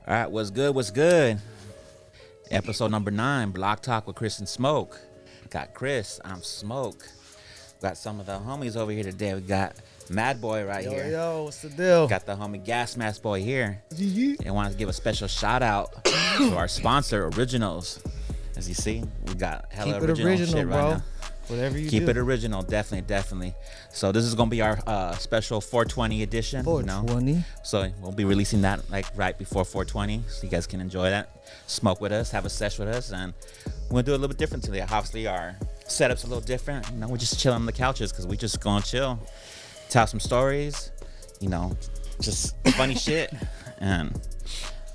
All right, what's good? What's good? Episode number 9, Blocc Talk with Chris and Smoke. Got Chris, I'm Smoke. Got some of the homies over here today. We got Mad Boy right here. Yo, what's the deal? Got the homie Gas Mask Boy here. And want to give a special shout out to our sponsor, Originals. As you see, we got hella original shit bro. right now. Whatever you Keep do. it original, definitely. So this is gonna be our special 420 edition. 420. You know? So we'll be releasing that like right before 420, so you guys can enjoy that, smoke with us, have a sesh with us, and we'll do it a little bit different today. Obviously, our setup's a little different. You know, we're just chilling on the couches because we just gonna chill, tell some stories, you know, just funny shit, and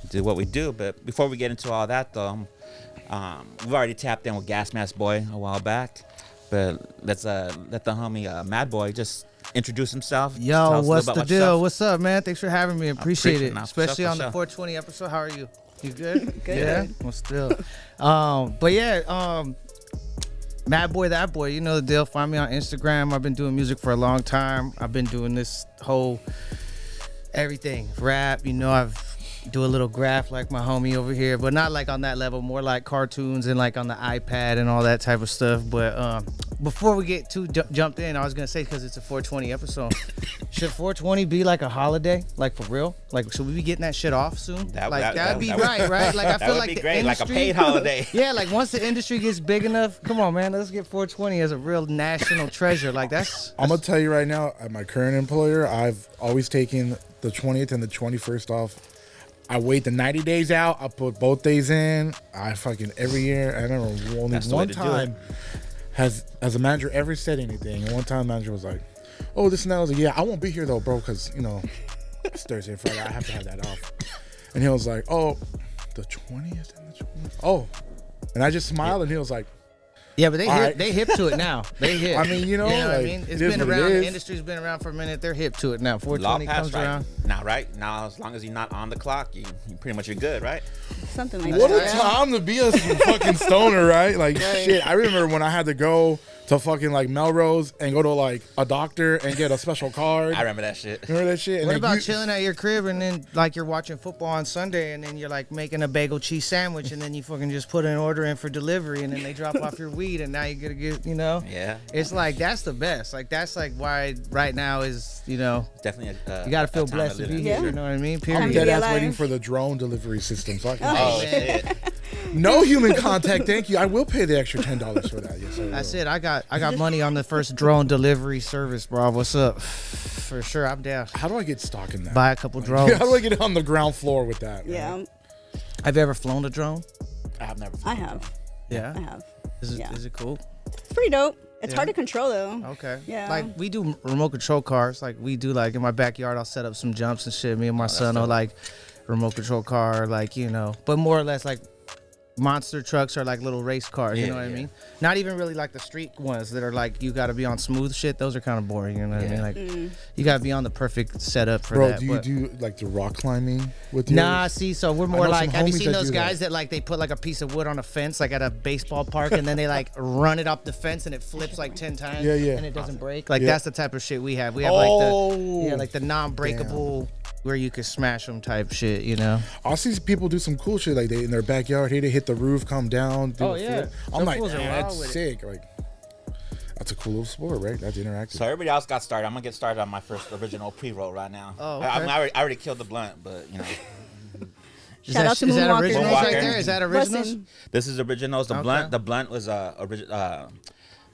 do what we do. But before we get into all that, though, we've already tapped in with Gas Mask Boy a while back. But let's let the homie Mad Boy just introduce himself. Yo, what's the deal? What's up, man? Thanks for having me. Appreciate it. Nah, Especially on the sure. 420 episode. How are you? You good? Good. Yeah. Well, still. But yeah, Mad Boy, that boy. You know the deal. Find me on Instagram. I've been doing music for a long time. I've been doing this whole everything, rap. You know, I've do a little graph like my homie over here, but not like on that level, more like cartoons and like on the iPad and all that type of stuff. But before we get too jumped in, I was gonna say, because it's a 420 episode, should 420 be like a holiday, like for real? Like, should we be getting that shit off soon? That'd be right? Like, I feel would like be the great, industry, like a paid holiday. Yeah, like once the industry gets big enough, come on, man, let's get 420 as a real national treasure. Like that's I'm gonna tell you right now, at my current employer, I've always taken the 20th and the 21st off. I wait the 90 days out. I put both days in. I fucking every year. I never only That's the way one to do time has a manager ever said anything. And one time the manager was like, "Oh, this and that." I was like, "Yeah, I won't be here though, bro, because you know it's Thursday and Friday. I have to have that off." And he was like, "Oh, the 20th and the 20th." Oh, and I just smiled, and he was like, yeah, but right. they hip to it now. They hip. I mean, you know what I like, mean? It's it is been what it around. The is. industry's been around for a minute. They're hip to it now. Law 420 passed comes around. right now, as long as you're not on the clock, you pretty much you're good, right? Something like What that. a time to be a fucking stoner, right? Like, shit. I remember when I had to go to fucking like Melrose and go to like a doctor and get a special card. I remember that shit. Remember that shit? And What then about chilling at your crib and then like you're watching football on Sunday and then you're like making a bagel cheese sandwich and then you fucking just put an order in for delivery and then they drop off your weed and now you gotta get, you know? Yeah. It's like that's the best. Like that's like why right now is, you know, Definitely. you gotta feel a time blessed to live be in. here. Yeah. You know what I mean? I'm Period. dead be ass alive. waiting for the drone delivery system. So I can Oh shit. no human contact. Thank you. I will pay the extra $10 for that. Yes, I will. That's it. I got money on the first drone delivery service, bro. What's up? For sure, I'm down. How do I get stock in that? Buy a couple drones. How do I get on the ground floor with that? Yeah, right? Have you ever flown a drone? I've never. I have. Yeah. I have. Is it Yeah. is it cool? It's pretty dope. It's Yeah. hard to control though. Okay. Yeah. Like we do remote control cars. Like we do like in my backyard. I'll set up some jumps and shit. Me and my son will dope. like remote control car. Like you know, but more or less like monster trucks are like little race cars. You Yeah, know what I yeah. mean? Not even really like the street ones that are like you got to be on smooth shit. Those are kind of boring. You know what I mean? Like you got to be on the perfect setup for Bro, that. do you but- do like the rock climbing with Nah, yours? see, so we're more know like, some have you homies seen that those do that. guys that like they put like a piece of wood on a fence, like at a baseball park, and then they like run it up the fence and it flips like 10 times, Yeah, yeah. and it doesn't break. Like Yeah. that's the type of shit we have. We have like the non-breakable where you can smash them type shit, you know? I see people do some cool shit like they in their backyard. Here they hit the roof, come down. Do Oh, a yeah. flip. I'm Some like, fools are man, wild that's with it. sick. Like, that's a cool little sport, right? That's interactive. So everybody else got started. I'm gonna get started on my first original pre-roll right now. Oh, okay. I already killed the blunt, but you know, Shout out to is that Moonwalker. originals Moonwalker. right there? Is that originals? Listen, this is originals. The Okay. blunt was Moonwalker.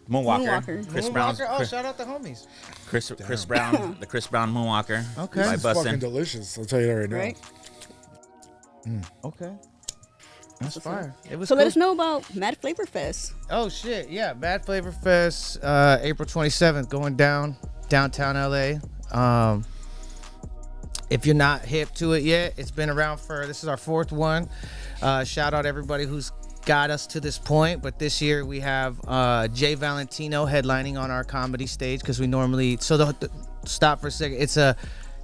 Moonwalker. Chris Brown's. Moonwalker? Oh, shout out the homies. Chris Brown. The Chris Brown Moonwalker. Okay. By This is fucking Bustin'. delicious. I'll tell you that right now. right? Okay. That's fire. It was So cool. let us know about Mad Flavor Fest. Oh shit, yeah, Bad Flavor Fest, April 27th, going down downtown LA. If you're not hip to it yet, it's been around this is our 4th one. Shout out everybody who's got us to this point, but this year we have Jay Valentino headlining on our comedy stage because we normally stop for a second. It's a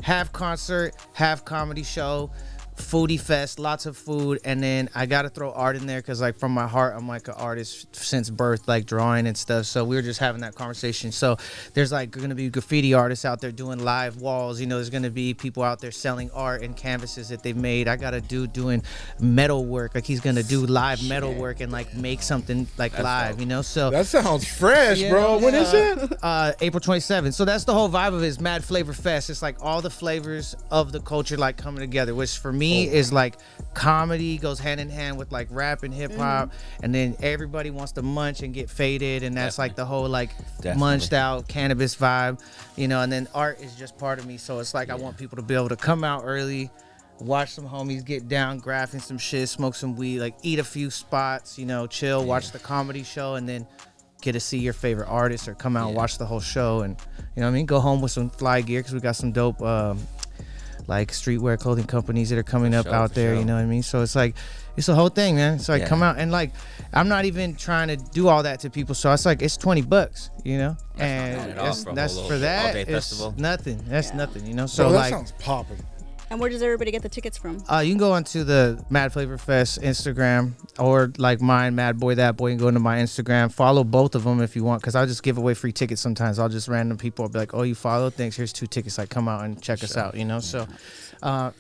half concert, half comedy show. foodie fest, lots of food, and then I gotta throw art in there because like from my heart I'm like an artist since birth, like drawing and stuff. So we were just having that conversation. So there's like gonna be graffiti artists out there doing live walls, you know, there's gonna be people out there selling art and canvases that they've made. I got a dude doing metal work, like he's gonna do live metal work and like make something like that's live dope. You know, so that sounds fresh, bro. When is it? April 27th. So that's the whole vibe of it, is Mad Flavor Fest. It's like all the flavors of the culture like coming together, which for me is like comedy goes hand in hand with like rap and hip hop, and then everybody wants to munch and get faded, and that's like the whole like munched out cannabis vibe, you know. And then art is just part of me, so it's like I want people to be able to come out early, watch some homies get down, graphing some shit, smoke some weed, like eat a few spots, you know, chill, watch the comedy show, and then get to see your favorite artist or come out and watch the whole show, and you know what I mean, go home with some fly gear because we got some dope like streetwear clothing companies that are coming up out there, you know what I mean? So it's like, it's a whole thing, man. It's like come out, and like I'm not even trying to do all that to people, so it's like it's $20, you know, and that's for that. It's nothing. That's nothing, you know. So that like sounds popping. And where does everybody get the tickets from? You can go onto the Mad Flavor Fest Instagram, or like mine, Mad Boy That Boy. You can go into my Instagram, follow both of them if you want, because I'll just give away free tickets sometimes. I'll just random people, I'll be like, oh, you follow? Thanks, here's 2 tickets. Like, come out and check us out, you know? So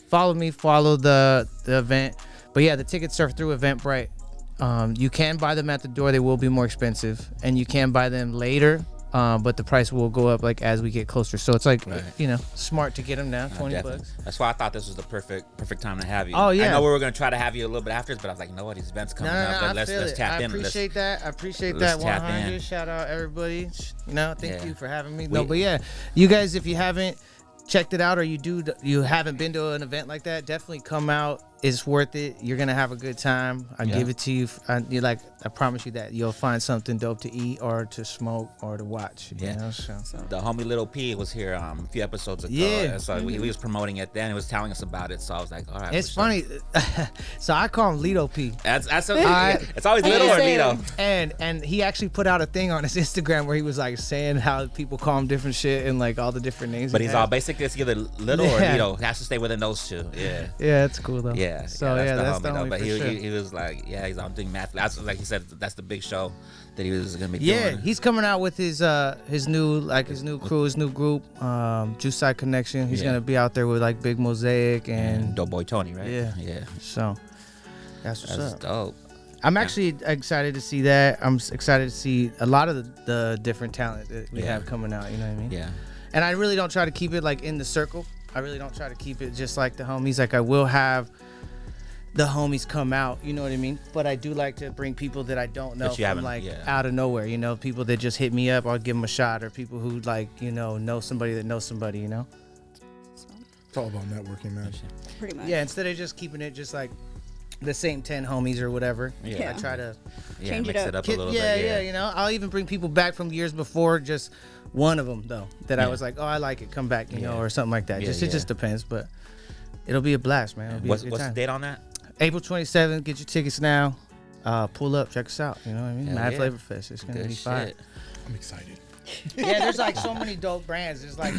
follow me, follow the event. But yeah, the tickets are through Eventbrite. You can buy them at the door. They will be more expensive, and you can buy them later. But the price will go up like as we get closer. So it's like, you know, smart to get them now, $20. That's why I thought this was the perfect time to have you. Oh yeah. I know we were gonna try to have you a little bit after, but I was like, no, these events coming up. But let's tap in. I appreciate that. I appreciate that 100. Shout out everybody. You know, thank you for having me. No, but yeah, you guys, if you haven't checked it out, or you haven't been to an event like that, definitely come out. It's worth it. You're gonna have a good time. I give it to you. I promise you that you'll find something dope to eat or to smoke or to watch. You know? So. The homie Little P was here a few episodes ago. Yeah. So he was promoting it then. He was telling us about it. So I was like, all right. It's funny. So I call him Lito P. That's it's always Little or Lito. And he actually put out a thing on his Instagram where he was like saying how people call him different shit and like all the different names. But he's all basically it's either Little or Lito. He has to stay within those two. Yeah. Yeah, it's cool though. Yeah. So that's the homie. But he was like, he's on doing math. That's like he said, that's the big show that he was gonna be doing. Yeah, he's coming out with his new crew, his new group, Juice Side Connection. He's gonna be out there with like Big Mosaic and Dope Boy Tony, right? Yeah. So that's what's up. Dope. I'm actually excited to see that. I'm excited to see a lot of the different talent that we have coming out. You know what I mean? Yeah. And I really don't try to keep it like in the circle. I really don't try to keep it just like the homies. Like I will have the homies come out, you know what I mean? But I do like to bring people that I don't know from like out of nowhere, you know, people that just hit me up, I'll give them a shot, or people who like, you know somebody that knows somebody, you know? It's all about networking, man. Pretty much. Yeah, instead of just keeping it just like the same 10 homies or whatever. Yeah. I try to change mix it up a little bit. Yeah, you know, I'll even bring people back from years before, just one of them though, that I was like, oh, I like it, come back, you know, or something like that. It just depends, but it'll be a blast, man. What's the date on that? April 27th. Get your tickets now. Pull up, check us out. You know what I mean? Mad Flavor Fest. It's gonna be fire. I'm excited. Yeah, there's like so many dope brands. It's like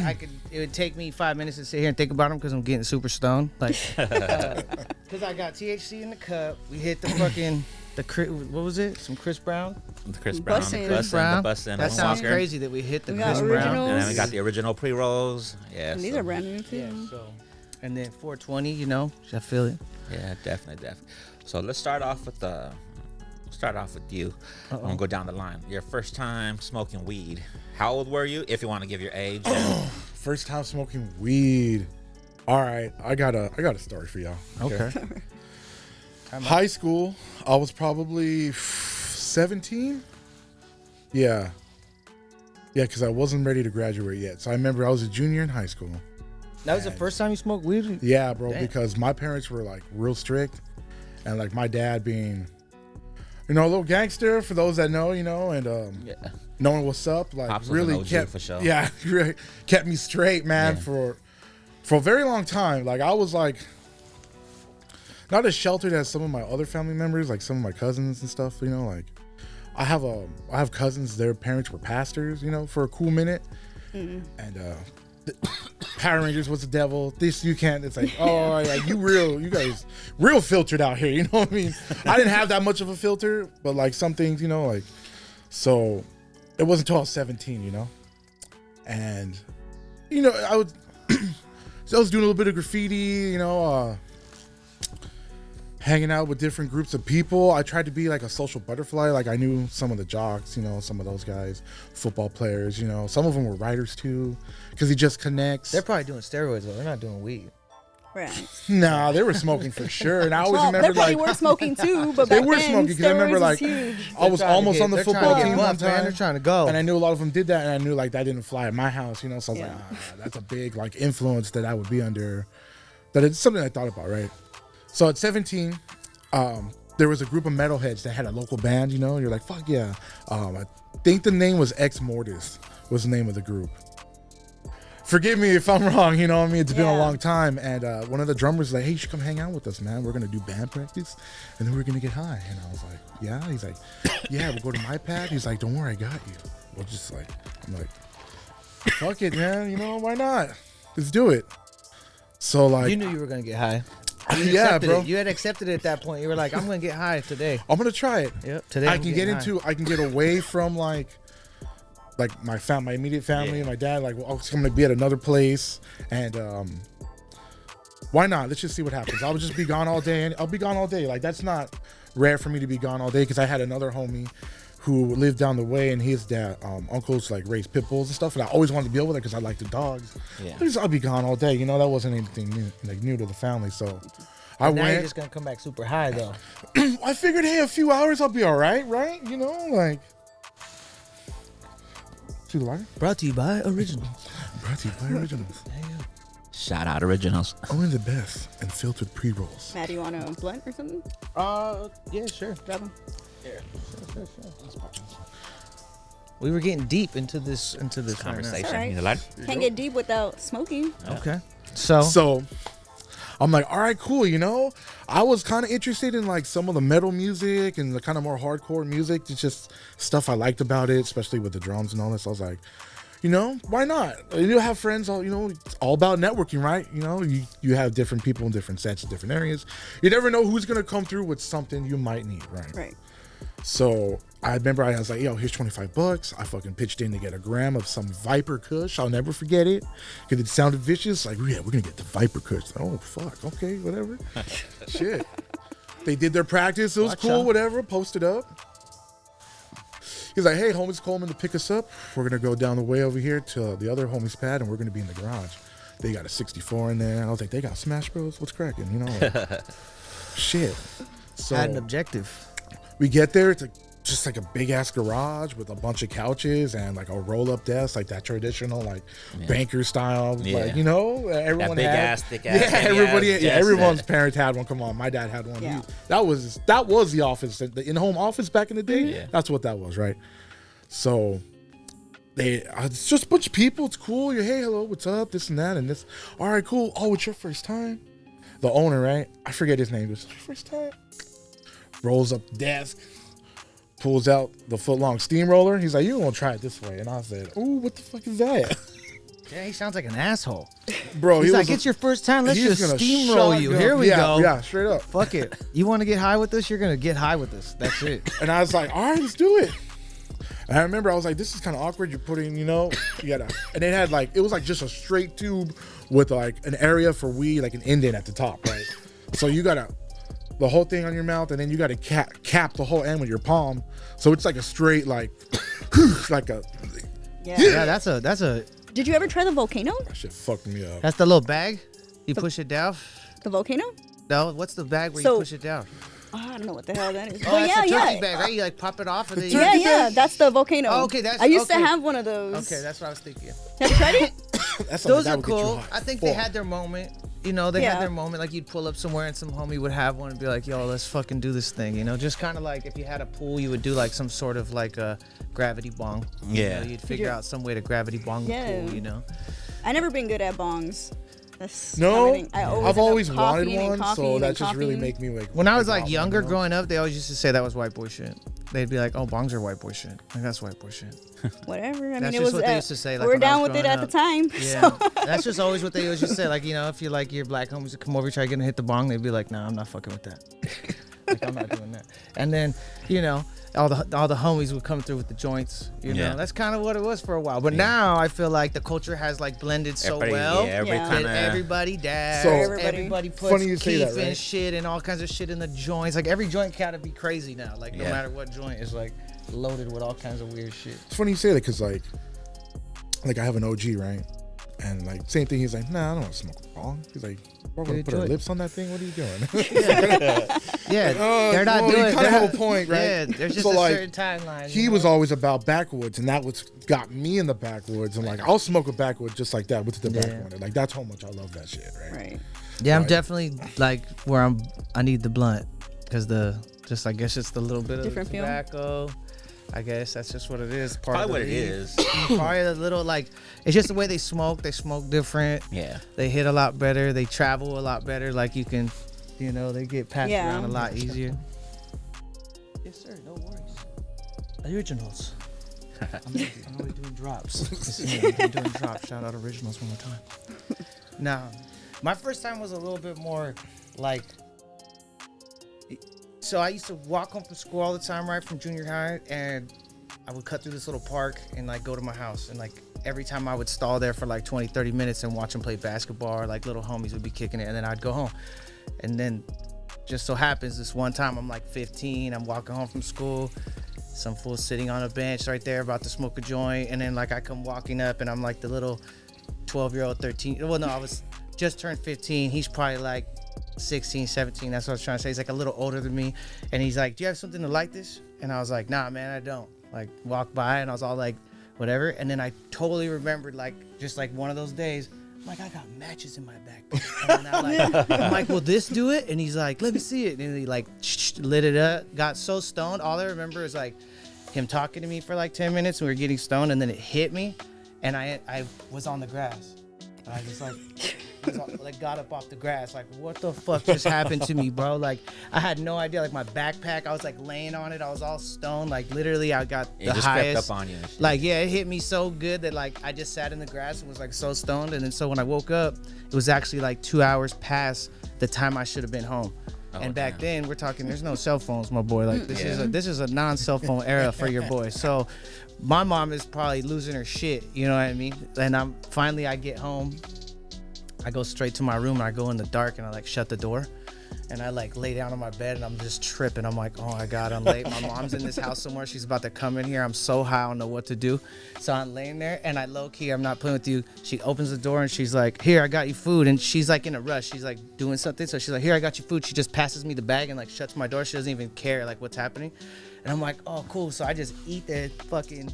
it would take me 5 minutes to sit here and think about them because I'm getting super stoned. Like, because I got THC in the cup. We hit the fucking what was it? Some Chris Brown. The Chris Brown. That sounds crazy that we hit the Chris Brown. And then we got the original pre-rolls. Yeah. And these are brand new too. Yeah. So, and then 420. You know, I feel it. Yeah, definitely. So let's start off with you. I'm gonna go down the line. Your first time smoking weed. How old were you? If you want to give your age. First time smoking weed. All right, I got a story for y'all. Okay. High school. I was probably 17. Yeah, because I wasn't ready to graduate yet. So I remember I was a junior in high school. That was the first time you smoked weed? Yeah, bro, Damn. because my parents were like real strict, and like my dad being, you know, a little gangster for those that know, you know, and knowing what's up, like Pops really kept for sure. Yeah, really kept me straight, man, for a very long time. Like I was like not as sheltered as some of my other family members, like some of my cousins and stuff, you know, like I have cousins, their parents were pastors, you know, for a cool minute. And Power Rangers was the devil. This you can't. It's like, oh yeah, you guys real filtered out here. You know what I mean? I didn't have that much of a filter, but like some things, you know, like so. It wasn't until I was 17, you know, and you know I was so I was doing a little bit of graffiti, you know, hanging out with different groups of people. I tried to be like a social butterfly. Like I knew some of the jocks, you know, some of those guys, football players, you know, some of them were writers too, because he just connects. They're probably doing steroids though. They're not doing weed. Right. Nah, they were smoking for sure. And I always Well, remember they probably like were smoking too, but they back were then, smoking because I remember steroids like was huge. I was almost on the football team one Man. They're time. trying to go. And I knew a lot of them did that, and I knew like that didn't fly at my house, you know. So I was like, that's a big like influence that I would be under. That it's something I thought about, right? So at 17, there was a group of metalheads that had a local band, you know. And you're like, fuck yeah. I think the name was Ex Mortis was the name of the group. Forgive me if I'm wrong, you know what I mean? It's been a long time. And one of the drummers was like, hey, you should come hang out with us, man. We're going to do band practice, and then we're going to get high. And I was like, yeah? He's like, yeah, we'll go to my pad. He's like, don't worry, I got you. We'll just like, I'm like, fuck it, man. You know, why not? Let's do it. So like. You knew you were going to get high. Yeah, bro. You had accepted it at that point. You were like, I'm going to get high today. I'm going to try it. Yep, today I can get away from like my immediate family and my dad. Like, well, I'm gonna be at another place, and why not? Let's just see what happens. I'll just be gone all day, and I'll be gone all day. Like that's not rare for me to be gone all day because I had another homie who lived down the way, and his dad, uncles like raised pit bulls and stuff, and I always wanted to be over there because I like the dogs. Yeah, I'll be gone all day. You know, that wasn't anything new to the family, so. Now you're just gonna come back super high though. I figured, hey, a few hours I'll be all right? You know, like. Brought to you by Originals. Brought to you by Originals. Shout out Originals. Only the best and filtered pre-rolls. Matt, you want a blunt or something? Yeah, sure. Grab them. Sure. We were getting deep into this Conversation. All right. You like? Can't get deep without smoking. Okay. So I'm like, all right, cool. You know, I was kind of interested in like some of the metal music and the kind of more hardcore music. It's just stuff I liked about it, especially with the drums and all this. I was like, you know, why not? You have friends, you know, it's all about networking, right? You know, you have different people in different sets, in different areas. You never know who's going to come through with something you might need, right? Right. So I remember I was like, yo, here's $25. I fucking pitched in to get a gram of some Viper Kush. I'll never forget it because it sounded vicious. Like, yeah, we're going to get the Viper Kush. Oh, fuck. Okay, whatever. Shit. They did their practice. It was cool, whatever. Posted up. He's like, hey, homies Coleman to pick us up. We're going to go down the way over here to the other homie's pad, and we're going to be in the garage. They got a 64 in there. I was like, they got Smash Bros? What's cracking? You know, like, shit. So had an objective. We get there, it's just like a big ass garage with a bunch of couches and like a roll up desk, like that traditional like banker style, like, you know, everyone that big had, ass, thick ass, everybody, everyone's that. parents had one. Come on, my dad had one. Yeah. That was the office, the in-home office back in the day. Yeah. That's what that was, right? So it's just a bunch of people. It's cool. You're, hey, hello, what's up? This and that and this. All right, cool. Oh, it's your first time. The owner, right? I forget his name. It's your first time. Rolls up the desk, pulls out the foot-long steamroller. He's like, you gonna try it this way. And I said, ooh, what the fuck is that? Yeah, he sounds like an asshole. Bro, he's like, it's your first time. Let's just steamroll you. Here we go. Yeah, straight up. Fuck it. You want to get high with us? You're going to get high with us. That's it. And I was like, all right, let's do it. And I remember I was like, this is kind of awkward. You're putting, you know, you gotta, and it had like, it was like just a straight tube with like an area for weed, like an indent at the top, right? So you gotta, the whole thing on your mouth, and then you got to cap the whole end with your palm, so it's like a straight like like a yeah. That's a. Did you ever try the volcano? That shit fucked me up. That's the little bag. You push it down. The volcano? No, what's the bag where you push it down? Oh, I don't know what the hell that is. Oh, that's the turkey bag, right? You like pop it off and then yeah, that's the volcano. Oh, okay, I used to have one of those. Okay, that's what I was thinking. Have you tried it? Those are cool. I think they had their moment. You know, they had their moment. Like you'd pull up somewhere and some homie would have one and be like, yo, let's fucking do this thing. You know, just kind of like if you had a pool, you would do like some sort of like a gravity bong. Yeah. You know, you'd figure out some way to gravity bong the pool, you know. I never been good at bongs. That's No, everything. I always I've end up always wanted coughing and one, coughing so and that just really coughing. make me like. When I was like, like oh, younger, you know? growing up, they always used to say that was white boy shit. They'd be like, "Oh, bongs are white boy shit." Like that's white boy shit. Whatever. I That's mean, just it was. what they used to say. Like, we were when I down was with it growing at the up. time. Yeah, So. that's just always what they always just say. Like, you know, if you like your black homies to come over, try to hit the bong, they'd be like, "Nah, I'm not fucking with that. Like, I'm not doing that." And then, you know, all the homies would come through with the joints. You know, Yeah. that's kind of what it was for a while. But now I feel like the culture has like blended so Everybody, well. yeah, everybody Yeah. That kind of. everybody dabs, So- everybody puts Funny you say that, keef and right? shit and all kinds of shit in the joints. Like every joint gotta be crazy now. Like no Yeah. matter what joint is like loaded with all kinds of weird shit. It's funny you say that because like I have an OG, right? And like same thing. He's like, nah, I don't want to smoke a bong. He's like, we're gonna Good put our joint. lips on that thing. What are you doing? Yeah, Oh, they're not well, you doing. kinda they're have not- a point, right? Yeah, there's just So, a like, certain timeline. He you was know? always about backwoods, and that was got me in the backwoods. I'm like, I'll smoke a backwood just like that with the Yeah. tobacco in it. Like that's how much I love that shit, right? Right. Yeah, I'm Right. definitely like where I need the blunt because I guess it's the little bit of Different feel? tobacco. I guess that's just what it is. Part Probably of what the it weed. is. Probably a little like it's just the way they smoke. They smoke different. Yeah. They hit a lot better. They travel a lot better. Like you can, you know, they get passed Yeah. around a lot easier. Yes, sir. No worries. Originals. I'm always doing drops. I'm doing drops. Shout out originals one more time. Now, my first time was a little bit more like. So I used to walk home from school all the time, right from junior high, and I would cut through this little park and like go to my house, and like every time I would stall there for like 20, 30 minutes and watch them play basketball, or like little homies would be kicking it, and then I'd go home. And then just so happens this one time I'm like 15, I'm walking home from school, some fool sitting on a bench right there about to smoke a joint, and then like I come walking up and I'm like the little 12-year-old, 13, well no, I was just turned 15, he's probably like 16, 17, that's what I was trying to say. He's like a little older than me, and he's like, "Do you have something to light this?" And I was like, "Nah, man, I don't." Like walk by, and I was all like, whatever. And then I totally remembered, like just like one of those days, I'm like, I got matches in my backpack. And then I'm like, "Will this do it?" And he's like, "Let me see it." And he like lit it up. Got so stoned, all I remember is like him talking to me for like 10 minutes. And we were getting stoned, and then it hit me, and I was on the grass. And I just like got up off the grass, like what the fuck just happened to me, bro? Like I had no idea. Like my backpack, I was like laying on it, I was all stoned. Like literally, I got It the just highest. crept up on you. And shit. Like yeah, it hit me so good that like I just sat in the grass and was like so stoned. And then so when I woke up, it was actually like 2 hours past the time I should have been home. Oh, And back damn. then, we're talking. There's no cell phones, my boy. Like this is a non-cell phone era for your boy. So, my mom is probably losing her shit. You know what I mean? And I get home. I go straight to my room and I go in the dark and I like shut the door. And I like lay down on my bed and I'm just tripping. I'm like, oh my God, I'm late. My mom's in this house somewhere. She's about to come in here. I'm so high, I don't know what to do. So I'm laying there and I low key, I'm not playing with you. She opens the door and she's like, here, I got you food. And she's like in a rush. She's like doing something. So she's like, here, I got you food. She just passes me the bag and like shuts my door. She doesn't even care like what's happening. And I'm like, oh, cool. So I just eat the fucking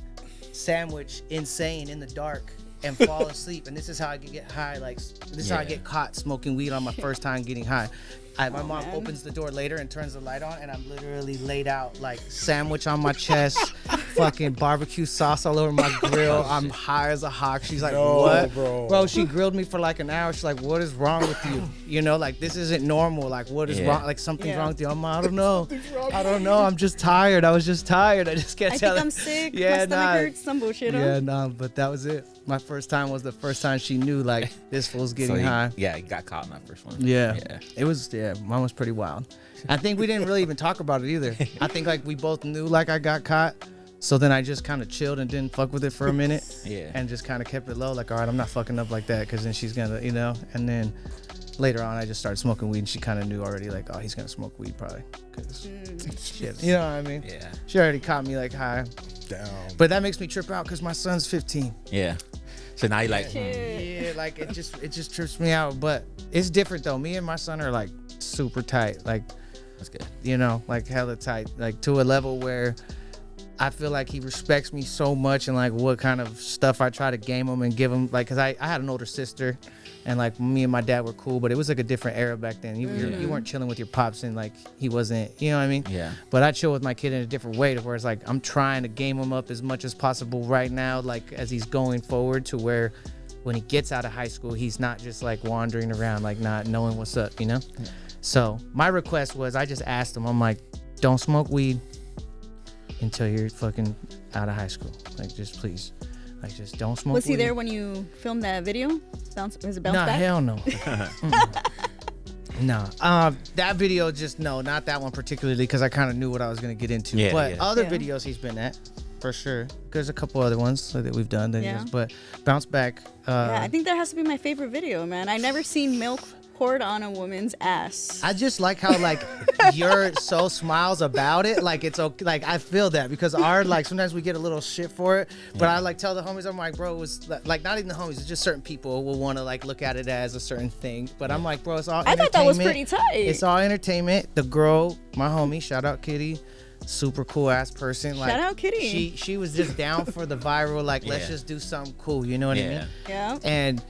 sandwich insane in the dark and fall asleep. And this is how I can get high. Like this is how I Yeah. get caught smoking weed on my first time getting high. My mom man. opens the door later and turns the light on, and I'm literally laid out like sandwich on my chest, fucking barbecue sauce all over my grill. I'm high as a hawk. She's like, No, what? bro. She grilled me for like an hour. She's like, what is wrong with you? You know, like this isn't normal. Like what is Yeah. wrong? Like something's Yeah. wrong with you. I don't know. I don't know. I'm just tired. I was just tired. I just can't I tell. think I'm sick. Yeah, My stomach nah. hurts. Some bullshit. Yeah, Huh? no, but that was it. My first time was the first time she knew like this fool's getting So high. Yeah, he got caught in that first one. Yeah. Yeah. It was, yeah, mine was pretty wild. I think we didn't really even talk about it either. I think like we both knew like I got caught. So then I just kind of chilled and didn't fuck with it for a minute. Yeah. And just kind of kept it low. Like, all right, I'm not fucking up like that. Cause then she's gonna, you know, and then later on I just started smoking weed and she kind of knew already like, oh, he's gonna smoke weed probably. Cause shit, you know what I mean? Yeah. She already caught me like high. Down. But that makes me trip out cause my son's 15. Yeah. So now you like, Shit. Yeah, like it just trips me out. But it's different though. Me and my son are like super tight. Like, that's good. you know, like hella tight, like to a level where I feel like he respects me so much and like what kind of stuff I try to game him and give him, like, cause I had an older sister and like me and my dad were cool, but it was like a different era back then. You weren't chilling with your pops and like he wasn't, you know what I mean? Yeah. But I chill with my kid in a different way to where it's like I'm trying to game him up as much as possible right now, like as he's going forward to where when he gets out of high school, he's not just like wandering around, like not knowing what's up, you know? So my request was, I just asked him, I'm like, don't smoke weed until you're fucking out of high school. Like, just please. Like, just don't smoke weed. Was he there when you filmed that video? Was it Bounce Nah, Back? hell no. No. That video, just no, not that one particularly, because I kind of knew what I was going to get into. Yeah, but yeah. other Yeah. videos he's been at, for sure. There's a couple other ones that we've done. That Yeah. but Bounce Back. Yeah, I think that has to be my favorite video, man. I never seen milk poured on a woman's ass. I just like how like you're so smiles about it. Like it's okay. Like I feel that because our like sometimes we get a little shit for it. But I like tell the homies, I'm like, bro, it was like not even the homies. It's just certain people will want to like look at it as a certain thing. But I'm like, bro, it's all. I thought that was entertainment. pretty tight. It's all entertainment. The girl, my homie, shout out Kitty, super cool ass person. Like, Shout out Kitty. She was just down for the viral. Like let's Yeah. just do something cool. You know what I mean? Yeah. And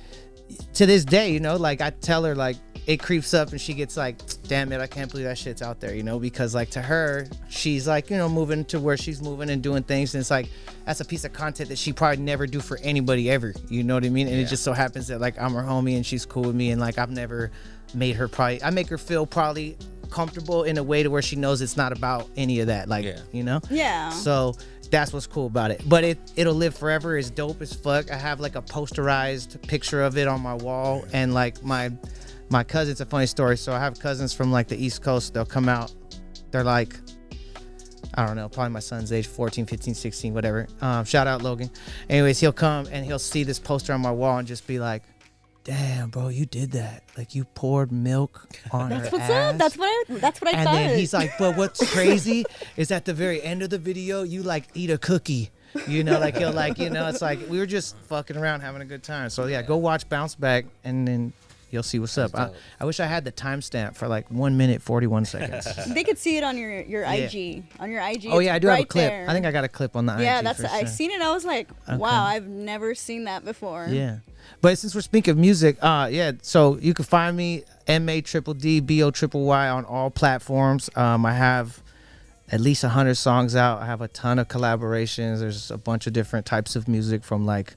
to this day, you know, like I tell her like it creeps up and she gets like, damn it, I can't believe that shit's out there, you know, because like to her, she's like, you know, moving to where she's moving and doing things. And it's like, that's a piece of content that she probably never do for anybody ever. You know what I mean? And it just so happens that like I'm her homie and she's cool with me. And like, I've never made her I make her feel probably comfortable in a way to where she knows it's not about any of that. Like, you know? Yeah. So that's what's cool about it. But it'll live forever. It's dope as fuck. I have like a posterized picture of it on my wall. And like my cousins, a funny story. So I have cousins from like the East Coast. They'll come out. They're like, I don't know, probably my son's age, 14, 15, 16, whatever. Shout out Logan. Anyways, he'll come and he'll see this poster on my wall and just be like, damn, bro, you did that. Like you poured milk on That's her what's ass. up. That's what I And thought. then he's like, but what's crazy is at the very end of the video, you like eat a cookie. You know, like he'll like, you know, it's like we were just fucking around having a good time. So yeah, go watch Bounce Back and then you'll see what's up. I wish I had the timestamp for like 1 minute 41 seconds. They could see it on your IG. On your IG. Oh yeah, I do have a right clip. there. I think I got a clip on the IG. Yeah, that's for I sure. seen it. I was like, wow, I've never seen that before. Yeah. But since we're speaking of music, yeah, so you can find me MADDBOYY on all platforms. I have at least 100 songs out. I have a ton of collaborations. There's a bunch of different types of music from like,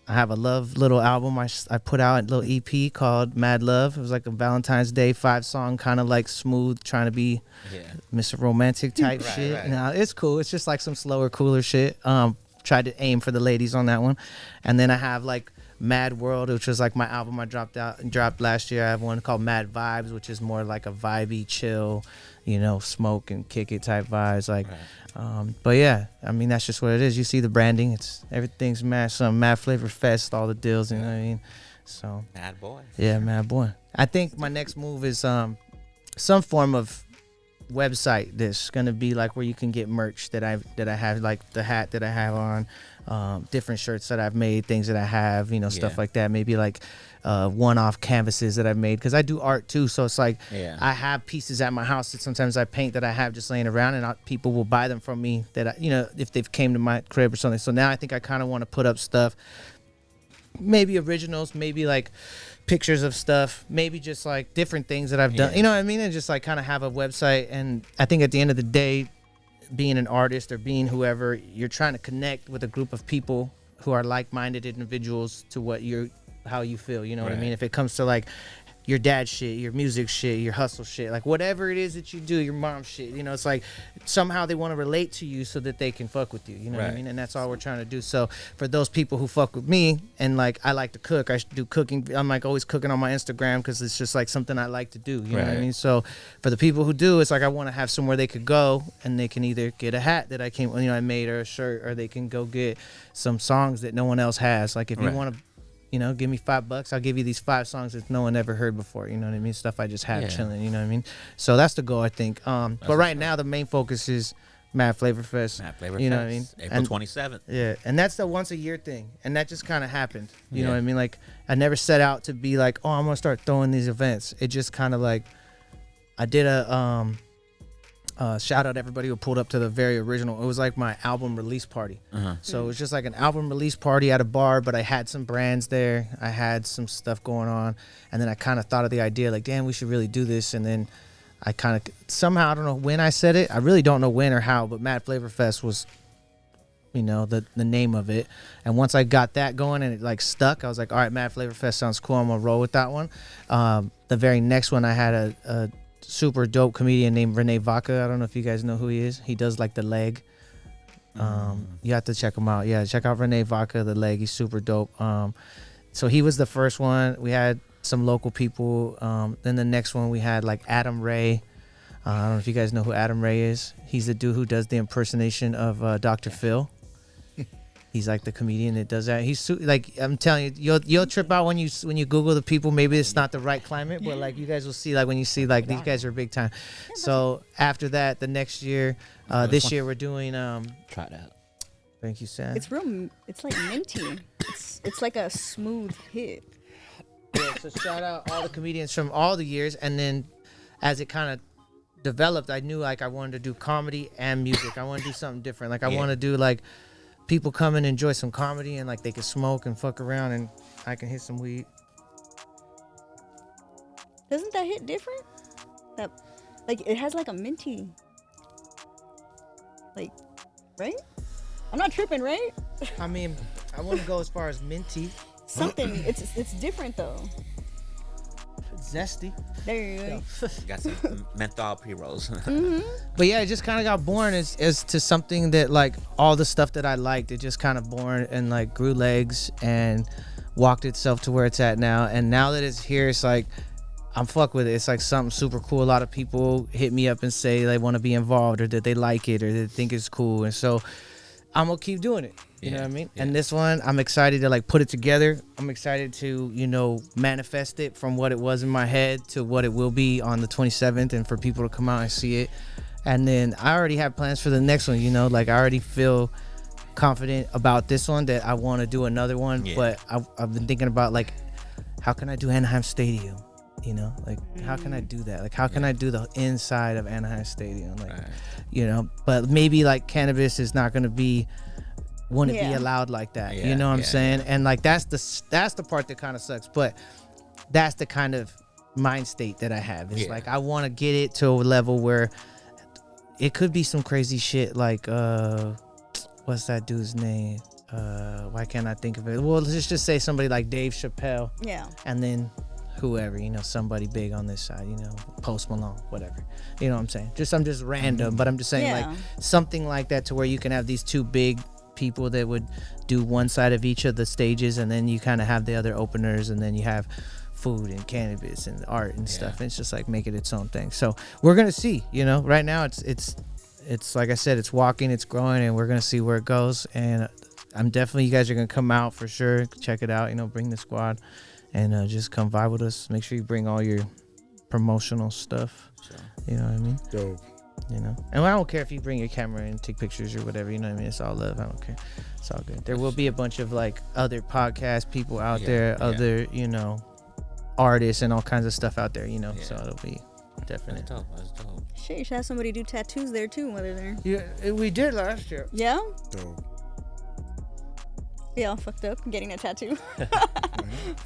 I have a love little album I put out, a little EP called Mad Love. It was like a Valentine's Day 5-song, kind of like smooth, trying to be Mr. Romantic type shit. right. No, it's cool. It's just like some slower, cooler shit. Tried to aim for the ladies on that one. And then I have like Mad World, which was like my album I dropped last year. I have one called Mad Vibes, which is more like a vibey, chill, you know, smoke and kick it type vibes. Like, but yeah, I mean that's just what it is. You see the branding, it's everything's mad, some Mad Flavor Fest, all the deals, you know what I mean? So Mad boy. yeah, Mad Boy. I think my next move is some form of website that's gonna be like where you can get merch that I have, like the hat that I have on, different shirts that I've made, things that I have, you know, stuff like that. Maybe like one-off canvases that I've made, because I do art too. So it's like I have pieces at my house that sometimes I paint that I have just laying around, and people will buy them from me that I, you know, if they've came to my crib or something. So now I think I kind of want to put up stuff, maybe originals, maybe like pictures of stuff, maybe just like different things that I've done, you know what I mean? And just like kind of have a website. And I think at the end of the day, being an artist or being whoever, you're trying to connect with a group of people who are like-minded individuals to how you feel, you know what I mean? If it comes to like your dad shit, your music shit, your hustle shit, like whatever it is that you do, your mom shit, you know, it's like somehow they want to relate to you so that they can fuck with you, you know what I mean? And that's all we're trying to do. So for those people who fuck with me, and like I like to cook, I do cooking, I'm like always cooking on my Instagram because it's just like something I like to do, you know what I mean? So for the people who do, it's like I want to have somewhere they could go and they can either get a hat that I made, or a shirt, or they can go get some songs that no one else has. Like if you want to, you know, give me $5, I'll give you these 5 songs that no one ever heard before. You know what I mean? Stuff I just have chilling. You know what I mean? So that's the goal, I think. But right now, the main focus is Mad Flavor Fest. Mad Flavor you Fest. know what I mean? April 27th. Yeah, and that's the once a year thing, and that just kind of happened. You know what I mean? Like I never set out to be like, oh, I'm gonna start throwing these events. It just kind of like I did a shout out everybody who pulled up to the very original. It was like my album release party. So it was just like an album release party at a bar, but I had some brands there. I had some stuff going on. And then I kind of thought of the idea like, damn, we should really do this. And then I kind of somehow, I don't know when I said it. I really don't know when or how, but Mad Flavor Fest was you know, the name of it. And once I got that going and it like stuck, I was like, all right, Mad Flavor Fest sounds cool. I'm gonna roll with that one. The very next one, I had a super dope comedian named Renee Vaca. I don't know if you guys know who he is. He does like the leg. You have to check him out. Yeah, check out Renee Vaca, the leg. He's super dope. So he was the first one. We had some local people. Then the next one we had like Adam Ray. I don't know if you guys know who Adam Ray is. He's the dude who does the impersonation of Dr. Phil. He's like the comedian that does that. He's like, I'm telling you, you'll trip out when you Google the people. Maybe it's not the right climate, but like you guys will see, like when you see like these guys are big time. So after that, the next year, this year we're doing. Try it out. Thank you, Sam. It's real. It's like minty. It's like a smooth hit. Yeah, so shout out all the comedians from all the years, and then as it kind of developed, I knew like I wanted to do comedy and music. I want to do something different. Like I want to do like people come and enjoy some comedy and like they can smoke and fuck around and I can hit some weed. Doesn't that hit different? That like it has like a minty. Like, right? I'm not tripping, right? I mean, I wouldn't go as far as minty. Something. It's different though. Zesty. There you go. Got some menthol pre-rolls. But yeah, it just kind of got born as to something that like all the stuff that I liked, it just kind of born and like grew legs and walked itself to where it's at now. And now that it's here, it's like I'm fuck with it. It's like something super cool. A lot of people hit me up and say they want to be involved or that they like it or they think it's cool. And so I'm gonna keep doing it. You know what I mean? Yeah. And this one, I'm excited to like put it together. I'm excited to, you know, manifest it from what it was in my head to what it will be on the 27th and for people to come out and see it. And then I already have plans for the next one, you know, like I already feel confident about this one that I want to do another one. Yeah. But I've been thinking about like, how can I do Anaheim Stadium? You know, like how can I do that? Like how can I do the inside of Anaheim Stadium? Like, you know, but maybe like cannabis is not going to be, wouldn't be allowed like that. You know what I'm saying? And like that's the part that kind of sucks, but that's the kind of mind state that I have. It's like I want to get it to a level where it could be some crazy shit like what's that dude's name? Why can't I think of it? Well, let's just say somebody like Dave Chappelle. Yeah. And then whoever, you know, somebody big on this side, you know, Post Malone, whatever. You know what I'm saying? I'm just random, but I'm just saying like something like that to where you can have these two big people that would do one side of each of the stages, and then you kind of have the other openers, and then you have food and cannabis and art and stuff. And it's just like make it its own thing. So we're gonna see, you know, right now it's like I said, it's walking, it's growing, and we're gonna see where it goes. And I'm definitely, you guys are gonna come out for sure, check it out, you know, bring the squad and just come vibe with us. Make sure you bring all your promotional stuff. You know what I mean? Dope. You know, and I don't care if you bring your camera and take pictures or whatever, you know what I mean? It's all love. I don't care. It's all good. There will be a bunch of like other podcast people out there, other, you know, artists and all kinds of stuff out there, you know, so it'll be definitely. That's dope. Shit, you should have somebody do tattoos there too while they're there. Yeah, we did last year. Yeah? Dope. Yeah, all fucked up getting a tattoo.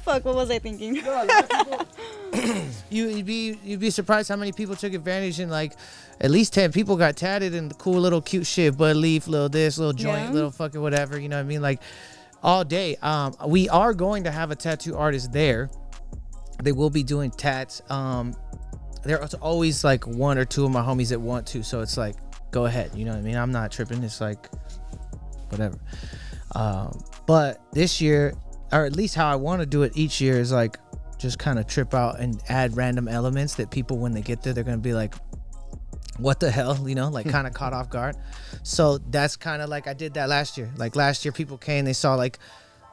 Fuck, what was I thinking? You'd be surprised how many people took advantage, and like at least 10 people got tatted in the cool little cute shit, bud leaf, little this, little joint, little fucking whatever, you know what I mean? Like all day. We are going to have a tattoo artist there. They will be doing tats. There's always like one or two of my homies that want to, so it's like go ahead, you know what I mean? I'm not tripping. It's like whatever. But this year, or at least how I want to do it each year, is like just kind of trip out and add random elements that people, when they get there, they're gonna be like, what the hell, you know, like kind of caught off guard. So that's kind of like I did that last year. Like last year people came, they saw like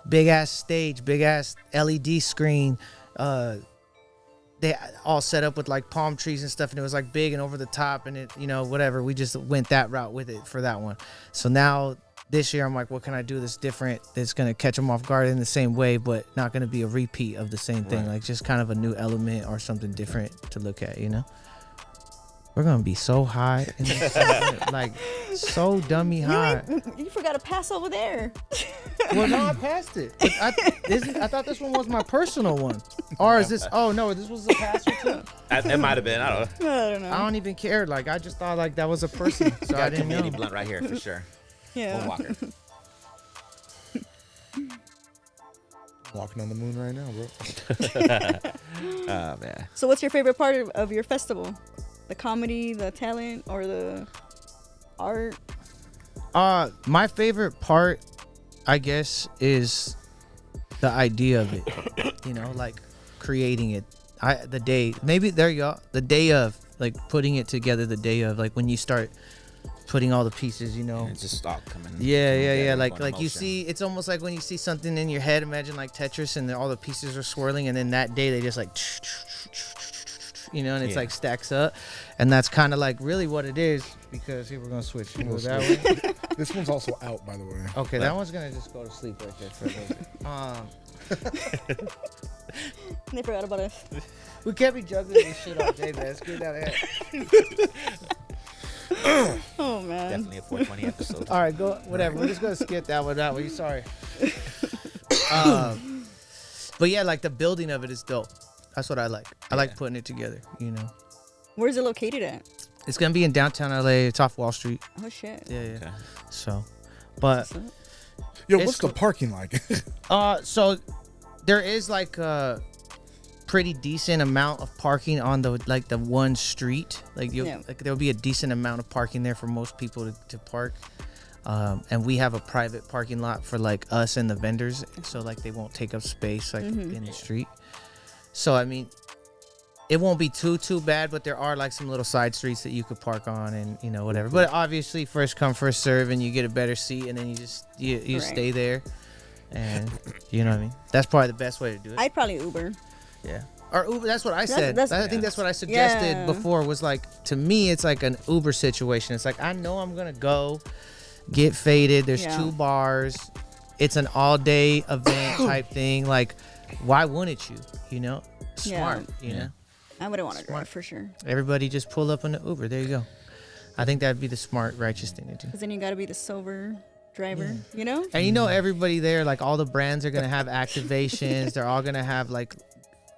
big ass stage, big ass LED screen, they all set up with like palm trees and stuff, and it was like big and over the top, and it, you know, whatever, we just went that route with it for that one. So now this year I'm like, what can I do that's different, that's gonna catch them off guard in the same way, but not gonna be a repeat of the same thing, like just kind of a new element or something different to look at, you know? We're gonna be so high in this like so dummy high. You forgot to pass over there. Well, no, I passed it. I thought this one was my personal one. Or is this? Oh no, this was a pass too. It might have been. I don't know. I don't even care. Like I just thought like that was a person. So I didn't know. Blunt right here for sure. Yeah. Walker. Walking on the moon right now, bro. Oh man. So what's your favorite part of your festival? The comedy, the talent, or the art? My favorite part, I guess, is the idea of it. You know, like creating it. The day, maybe there you go. The day of, like putting it together. The day of, like when you start putting all the pieces, you know. And it's just all coming. Yeah. Like you see, it's almost like when you see something in your head. Imagine like Tetris, and all the pieces are swirling, and then that day they just like, you know, and it's like stacks up, and that's kind of like really what it is. Because here we're gonna switch. You know, that way. This one's also out, by the way. Okay, that one's gonna just go to sleep right there for a little bit. They forgot about us. We can't be juggling this shit all day, man. Let's get that out. Oh man. Definitely a 420 episode. All right, go. Whatever. We're just gonna skip that one. That one. Sorry. But yeah, like the building of it is dope. That's what I like. I like putting it together. You know. Where's it located at? It's gonna be in downtown LA. It's off Wall Street. Oh shit. Yeah. Okay. So, but Yo, It's what's the cool. parking like? so there is like a pretty decent amount of parking on the one street. Like there'll be a decent amount of parking there for most people to park. And we have a private parking lot for like us and the vendors, so like they won't take up space like in the street. So I mean, it won't be too bad, but there are like some little side streets that you could park on, and you know whatever. But obviously, first come first serve, and you get a better seat, and then you just you stay there, and you know what I mean. That's probably the best way to do it. I'd probably Uber. Yeah. Or Uber, that's what I said. I think that's what I suggested Yeah. before, was like, to me, it's like an Uber situation. It's like, I know I'm going to go get faded. There's 2 bars. It's an all-day event type thing. Like, why wouldn't you? You know? Smart, you know? I wouldn't want to drive for sure. Everybody just pull up in the Uber. There you go. I think that'd be the smart, righteous thing to do. Because then you got to be the sober driver, you know? And you know, everybody there, like, all the brands are going to have activations. They're all going to have, like,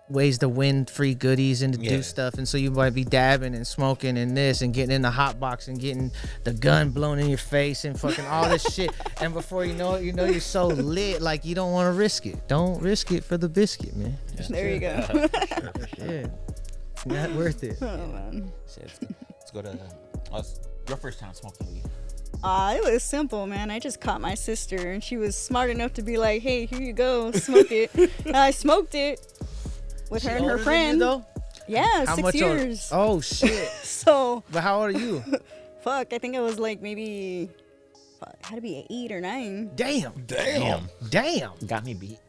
ways to win free goodies and to do stuff, and so you might be dabbing and smoking and this and getting in the hot box and getting the gun blown in your face and fucking all this shit, and before you know it, you know you're so lit, like you don't want to risk it. Don't risk it for the biscuit, man. There you go. Yeah, it's not worth it. Oh man. Let's go to your first time smoking weed. It was simple, man. I just caught my sister, and she was smart enough to be like, "Hey, here you go, smoke it." And I smoked it with her and her friend. Though? Yeah, How 6 much years. Oh shit. So, But how old are you? fuck, I think it was like maybe, had to be 8 or 9. Damn. Got me beat.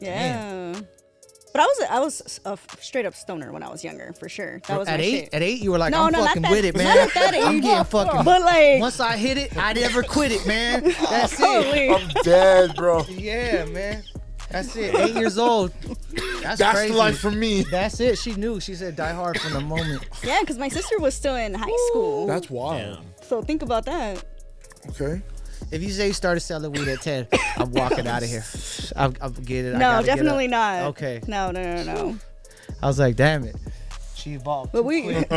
Yeah. But I was a straight up stoner when I was younger, for sure. That was my At 8? shit. At 8, you were like, No, I'm no, not fucking that- with it, not man. at that I'm age. getting fucking. But like, Once I hit it, I never quit it, man. That's it. holy. I'm dead, bro. Yeah, man. That's it. 8 years old. That's That's crazy. the life for me. That's it. She knew. She said die hard from the moment. Yeah, because my sister was still in high school. That's wild. So think about that. Okay. If you say you started selling weed at 10, I'm walking out of here. I'll get it. I No, gotta get definitely up. not. Okay. No. I was like, damn it. She evolved. But too we, quick.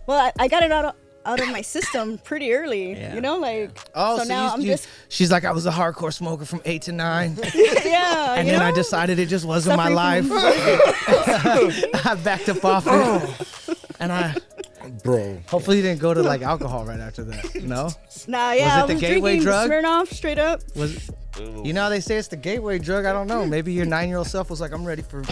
well, I got it out of my system pretty early. Yeah. You know, like. Oh, so now I'm just. She's like, I was a hardcore smoker from 8 to 9. Yeah. And you then I know? decided it just wasn't my life. Suffering I backed up off it. And I Bro. hopefully didn't go to like alcohol right after that. No? Nah, yeah, Was it the I was gateway drinking drug? Smirnoff straight up. Was you know how they say it's the gateway drug? I don't know. Maybe your 9-year-old self was like, I'm ready for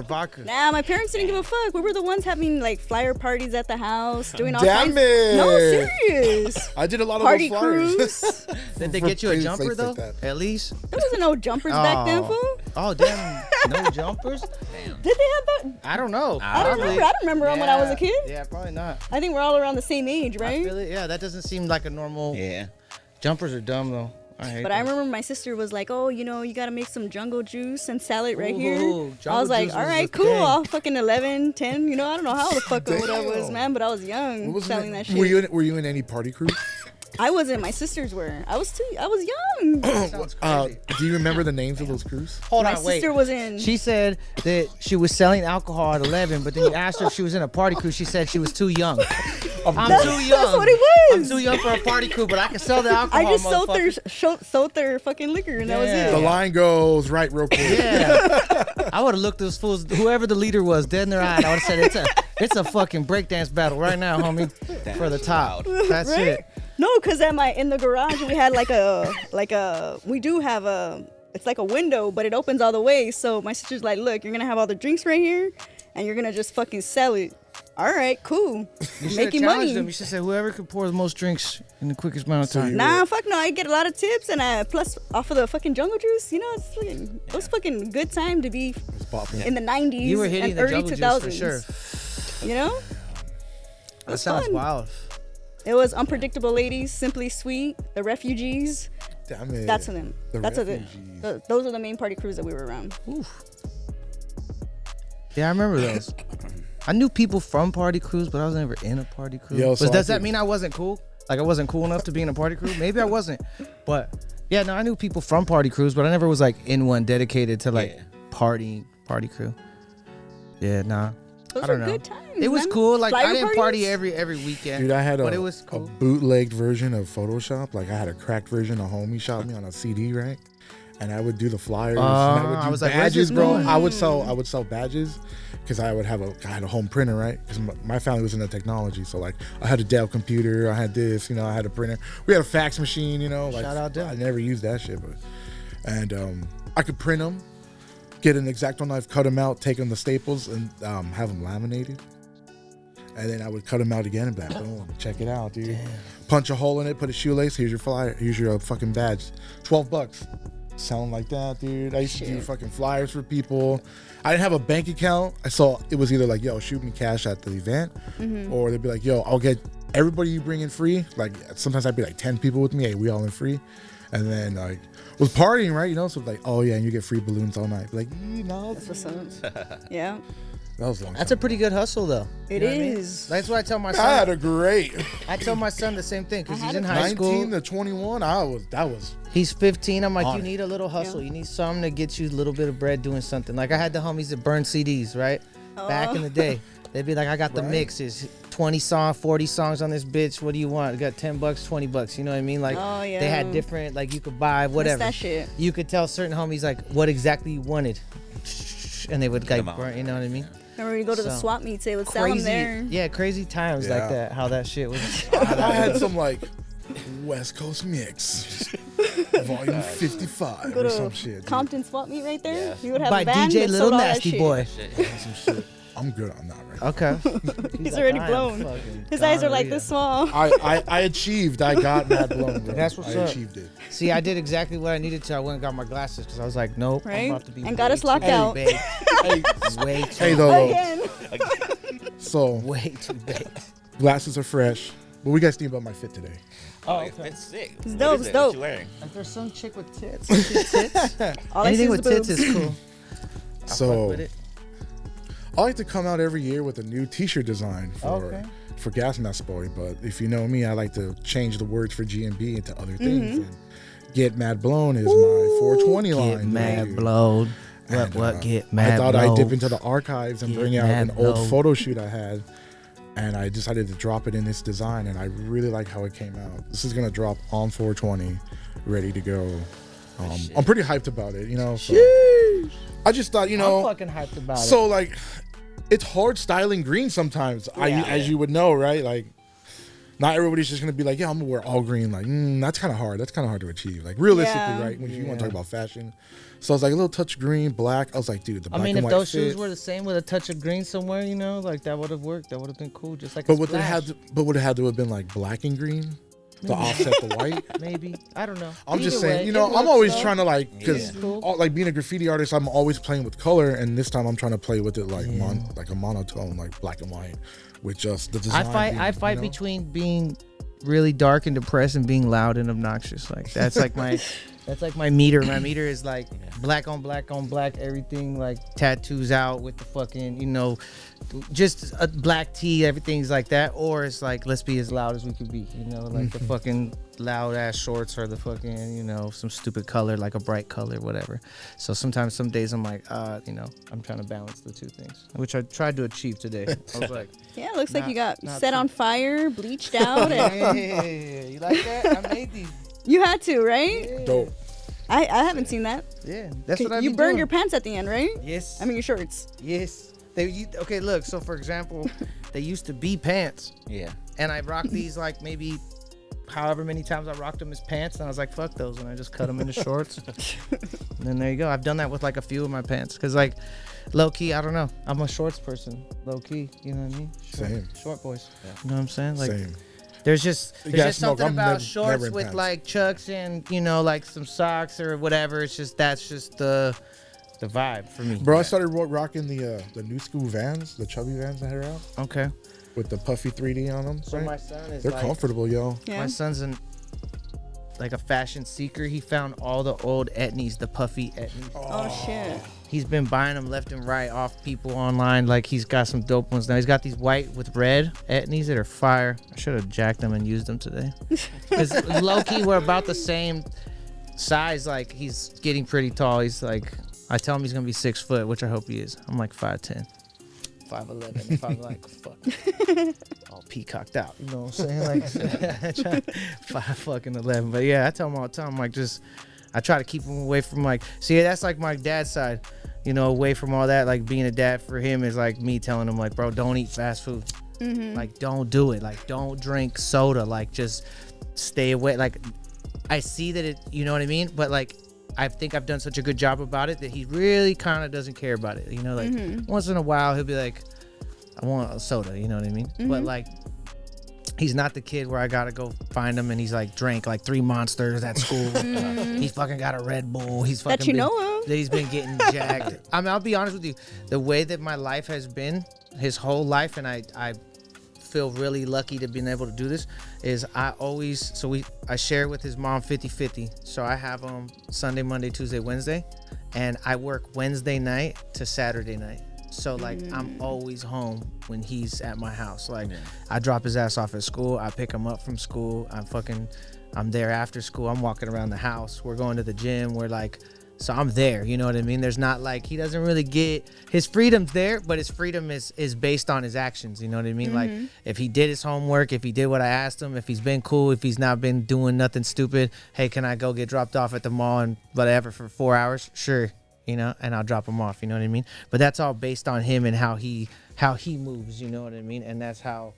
vodka. Nah, my parents didn't give a fuck. We were the ones having like flyer parties at the house, doing all Damn kinds. it. No, serious. I did a lot of Party those flyers. cruise. Did they get you a Please jumper say though? that. At least. There wasn't no jumpers back then, fool. Oh damn! No jumpers? Did they have that? I don't know. I don't remember. I don't remember them when I was a kid. Yeah, probably not. I think we're all around the same age, I right? feel it. Yeah, that doesn't seem like a normal. Yeah. Jumpers are dumb though. I hate But I them. remember my sister was like, "Oh, you know, you gotta make some jungle juice and sell it right here." Ooh, I jungle was like, juice "All was right, the cool. thing. I'll fucking 11, 10. You know, I don't know how the fuck old I was, Damn. man, but I was young What was selling it? that shit. Were you in any party crews? I wasn't. My sisters were. I was young. Sounds crazy. Do you remember the names of those crews? Hold My on, wait. sister was in. She said that she was selling alcohol at 11, but then you asked her if she was in a party crew. She said she was too young. I'm too young. That's what it was. I'm too young for a party crew, but I can sell the alcohol. I just motherfucker. sold their fucking liquor, and that was Yeah. it. The line goes right real quick. Yeah. I would have looked those fools, whoever the leader was, dead in their eye. I would have said, it's a fucking breakdance battle right now, homie. For the top. That's Right? it. No, because in the garage we had we do have it's like a window, but it opens all the way. So my sister's like, look, you're gonna have all the drinks right here, and you're gonna just fucking sell it. All right, cool. You should Making challenge money. them. You should say whoever could pour the most drinks in the quickest amount of time. Nah, fuck no. I get a lot of tips, and plus off of the fucking jungle juice, it was fucking good time to be in the 90s You were hitting and the early jungle 2000s. juice for sure. You know? That sounds fun. wild. It was Unpredictable Ladies, Simply Sweet, The Refugees. Damn it. That's them. The Those are the main party crews that we were around. Oof. Yeah, I remember those. I knew people from party crews, but I was never in a party crew. Yo, so but does that mean I wasn't cool? Like I wasn't cool enough to be in a party crew? Maybe I wasn't. But yeah, no, I knew people from party crews, but I never was like in one dedicated to like party crew. Yeah, nah. Those I don't were know. good times. It was man. cool. Like Flyer I didn't party parties? every weekend. Dude, I had but a it was cool. bootlegged version of Photoshop. Like I had a cracked version a homie shot me on a CD, right? And I would do the flyers. And I would do I was like, where's badges, this bro. going? I would sell badges because I had a home printer, right? Because my family was into technology, so like I had a Dell computer, I had this, I had a printer. We had a fax machine, like Shout out Dell. I never used that shit, and I could print them, get an X-Acto knife, cut them out, take them to Staples, and have them laminated. And then I would cut them out again and be like, boom, check it out, dude. Damn. Punch a hole in it, put a shoelace, here's your flyer, here's your fucking badge. $12. Sound like that, dude. I used to do fucking flyers for people. I didn't have a bank account. I saw it was either like, yo, shoot me cash at the event, or they'd be like, yo, I'll get everybody you bring in free. Like sometimes I'd be like 10 people with me, hey, we all in free. And then like was partying, right? So like, oh yeah, and you get free balloons all night. Like, That's what's up. Yeah. That was long. That's a pretty good hustle though. It You know what I mean? is. That's what I tell my I son. had a great I tell my son the same thing because he's in high 19 school. to 21. That was He's 15. I'm like, On you it. need a little hustle. You need something to get you a little bit of bread doing something. Like I had the homies that burn CDs, right? Back in the day. They'd be like, I got the mixes, 20 songs, 40 songs on this bitch. What do you want? I got $10, $20. You know what I mean? Like they had different, like you could buy whatever. That shit. You could tell certain homies like what exactly you wanted, and they would like burn. You know what I mean? Remember when you go to the So, swap meets, they would sell them Crazy, there. yeah, crazy times like Yeah. that. How that shit was. I had some like West Coast mix, volume 55 Go or some to shit. dude. Compton swap meet right there. Yeah. You would have By a band DJ that Little sold all that Nasty shit. Boy. Some shit. I'm good on that right now. Okay. He's already blown. His eyes are like this small. I achieved. I got mad blown, bro. That's what's I up. achieved it. See, I did exactly what I needed to. I went and got my glasses because I was like, nope, Right? I'm about to be And got way us locked too out. baked. Hey, Way too, hey though. Again. So way too baked. glasses are fresh. What we guys think about my fit today? Oh, it's sick. It's What dope, is it's it? dope. What you wearing? If there's some chick with tits, tits. All I see Anything is with the tits boobs. is cool. I So fuck with it. I like to come out every year with a new T-shirt design for Gas Mask Boy. But if you know me, I like to change the words for G&B into other things. And Get Mad Blown is my 420 line. Get mad dude. blowed. And, What? Get mad I thought blowed. I'd dip into the archives and Get bring out mad an old blowed. photo shoot I had. And I decided to drop it in this design. And I really like how it came out. This is going to drop on 420, ready to go. I'm pretty hyped about it, So I just thought, I'm fucking hyped about it. so like, it's hard styling green sometimes. As you would know, right? Like, not everybody's just gonna be like, yeah, I'm gonna wear all green. Like, that's kind of hard. That's kind of hard to achieve. Like, realistically, Yeah. right? When you want to talk about fashion, so I was like a little touch green, black. I was like, dude, the black I mean, and if white those fit. shoes were the same with a touch of green somewhere, like that would have worked. That would have been cool. Just like. But would it had to have been like black and green to offset the white? Maybe, I don't know. I'm just Either saying, way, it I'm works, always though. trying to like, because Cool. like being a graffiti artist, I'm always playing with color, and this time I'm trying to play with it like like a monotone, like black and white, with just the design. I fight between being really dark and depressed and being loud and obnoxious. Like that's like my That's like my meter. My meter is like black on black on black, everything like tattoos out with the fucking, just a black tee, everything's like that. Or it's like, let's be as loud as we can be, like the fucking loud ass shorts or the fucking, some stupid color, like a bright color, whatever. So sometimes, some days I'm like, I'm trying to balance the two things, which I tried to achieve today. I was like, yeah, it looks like you got set on fire, bleached out. Hey, you like that? I made these. You had to, right? Yeah. Dope. I haven't seen that. Yeah, that's what I You burned your pants at the end, right? Yes. I mean your shorts. Yes. Okay, look. So for example, they used to be pants. Yeah. And I rocked these like maybe however many times I rocked them as pants, and I was like, fuck those, and I just cut them into shorts. And then there you go. I've done that with like a few of my pants, because like low key, I don't know, I'm a shorts person. Low key, you know what I mean? Same. Short boys. Yeah. You know what I'm saying? Like, Same. There's just Smoke, something I'm about never shorts in with pants. like chucks and like some socks or whatever. That's just the vibe for me. Bro, I started rocking the new school Vans, the chubby Vans that are out Okay. with the puffy 3D on them. So right? my son is They're like, comfortable, yo. Yeah. my son's like a fashion seeker. He found all the old etnies, the puffy etnies. Oh shit. He's been buying them left and right off people online. Like, he's got some dope ones now. He's got these white with red etnies that are fire. I should have jacked them and used them today. Because low-key, we're about the same size. Like, he's getting pretty tall. He's like, I tell him he's going to be 6 foot, which I hope he is. I'm like 5'10". 5'11". If I'm like, fuck, all peacocked out. You know what I'm saying? Like, 5'11". But yeah, I tell him all the time, I'm like, I try to keep him away from like, see, that's like my dad's side, away from all that. Like, being a dad for him is like me telling him, like, bro, don't eat fast food. Like, don't do it. Like, don't drink soda. Like, just stay away. Like, I see that it, you know what I mean? But like, I think I've done such a good job about it that he really kind of doesn't care about it. Like, once in a while he'll be like, I want a soda, you know what I mean? But like, he's not the kid where I gotta go find him and he's like drank like 3 Monsters at school. He's fucking got a Red Bull. He's fucking That you know of. He's been getting jacked. I mean, I'll be honest with you. The way that my life has been, his whole life, and I feel really lucky to being able to do this, is I share with his mom 50-50. So I have Sunday, Monday, Tuesday, Wednesday, and I work Wednesday night to Saturday night. So like, I'm always home when he's at my house. Like, I drop his ass off at school, I pick him up from school, I'm there after school, I'm walking around the house, we're going to the gym, we're like, so I'm there, you know what I mean? There's not like, he doesn't really get, his freedom's there, but his freedom is based on his actions, you know what I mean? Like, if he did his homework, if he did what I asked him, if he's been cool, if he's not been doing nothing stupid, hey, can I go get dropped off at the mall and whatever for 4 hours? Sure. And I'll drop him off, you know what I mean? But that's all based on him and how he moves, you know what I mean? And that's how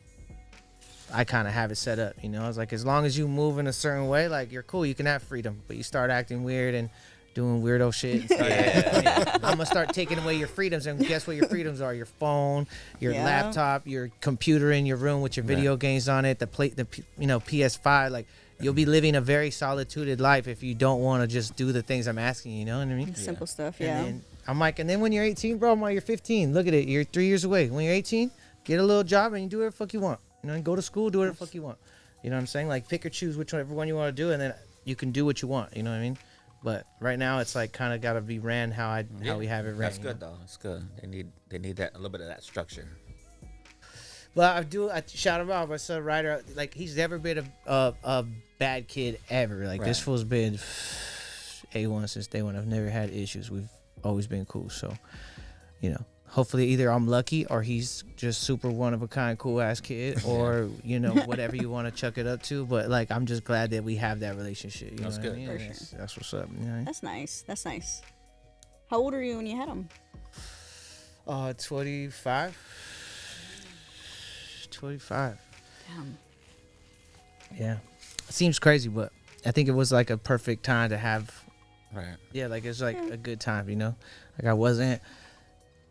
I kind of have it set up, I was like, as long as you move in a certain way, like, you're cool, you can have freedom. But you start acting weird and doing weirdo shit, I'm gonna start taking away your freedoms. And guess what your freedoms are? Your phone, your laptop, your computer in your room with your video games on it, the PS5. Like, you'll be living a very solitude life if you don't want to just do the things I'm asking you, know what I mean? Simple stuff, And then I'm like, and then when you're 18, bro, I'm like, you're 15. Look at it. You're 3 years away. When you're 18, get a little job and you do whatever the fuck you want. Go to school, do whatever the fuck you want. You know what I'm saying? Like, pick or choose whichever one you want to do, and then you can do what you want. You know what I mean? But right now, it's like kind of got to be ran how we have it ran. That's good though. It's good. They need that, a little bit of that structure. But I shout him out. My son Ryder, like, he's never been a bad kid ever. Like, this fool's been A1 since day one. I've never had issues. We've always been cool. So, hopefully either I'm lucky or he's just super one of a kind, cool ass kid, or whatever you want to chuck it up to. But like, I'm just glad that we have that relationship. You That's know good. What I mean? That's what's up. You know? That's nice. That's nice. How old are you when you had him? 25. 25. Damn. Yeah, it seems crazy, but I think it was like a perfect time to have. Right. Yeah, like, it's like a good time, Like, I wasn't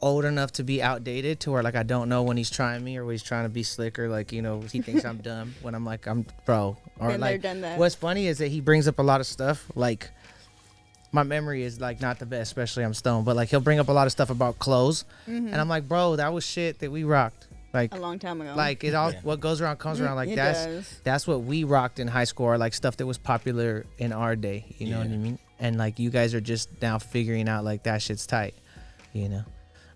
old enough to be outdated to where like I don't know when he's trying me or when he's trying to be slicker. Like, he thinks I'm dumb when I'm like, I'm bro. Or Been like, there, done that. what's funny is that he brings up a lot of stuff. Like, my memory is like not the best, especially I'm stoned. But like, he'll bring up a lot of stuff about clothes, and I'm like, bro, that was shit that we rocked. Like A long time ago. like it all Yeah. what goes around comes around. Like It that's does. that's what we rocked in high school, or like stuff that was popular in our day. You know what I Yeah. mean? And like you guys are just now figuring out like that shit's tight, you know,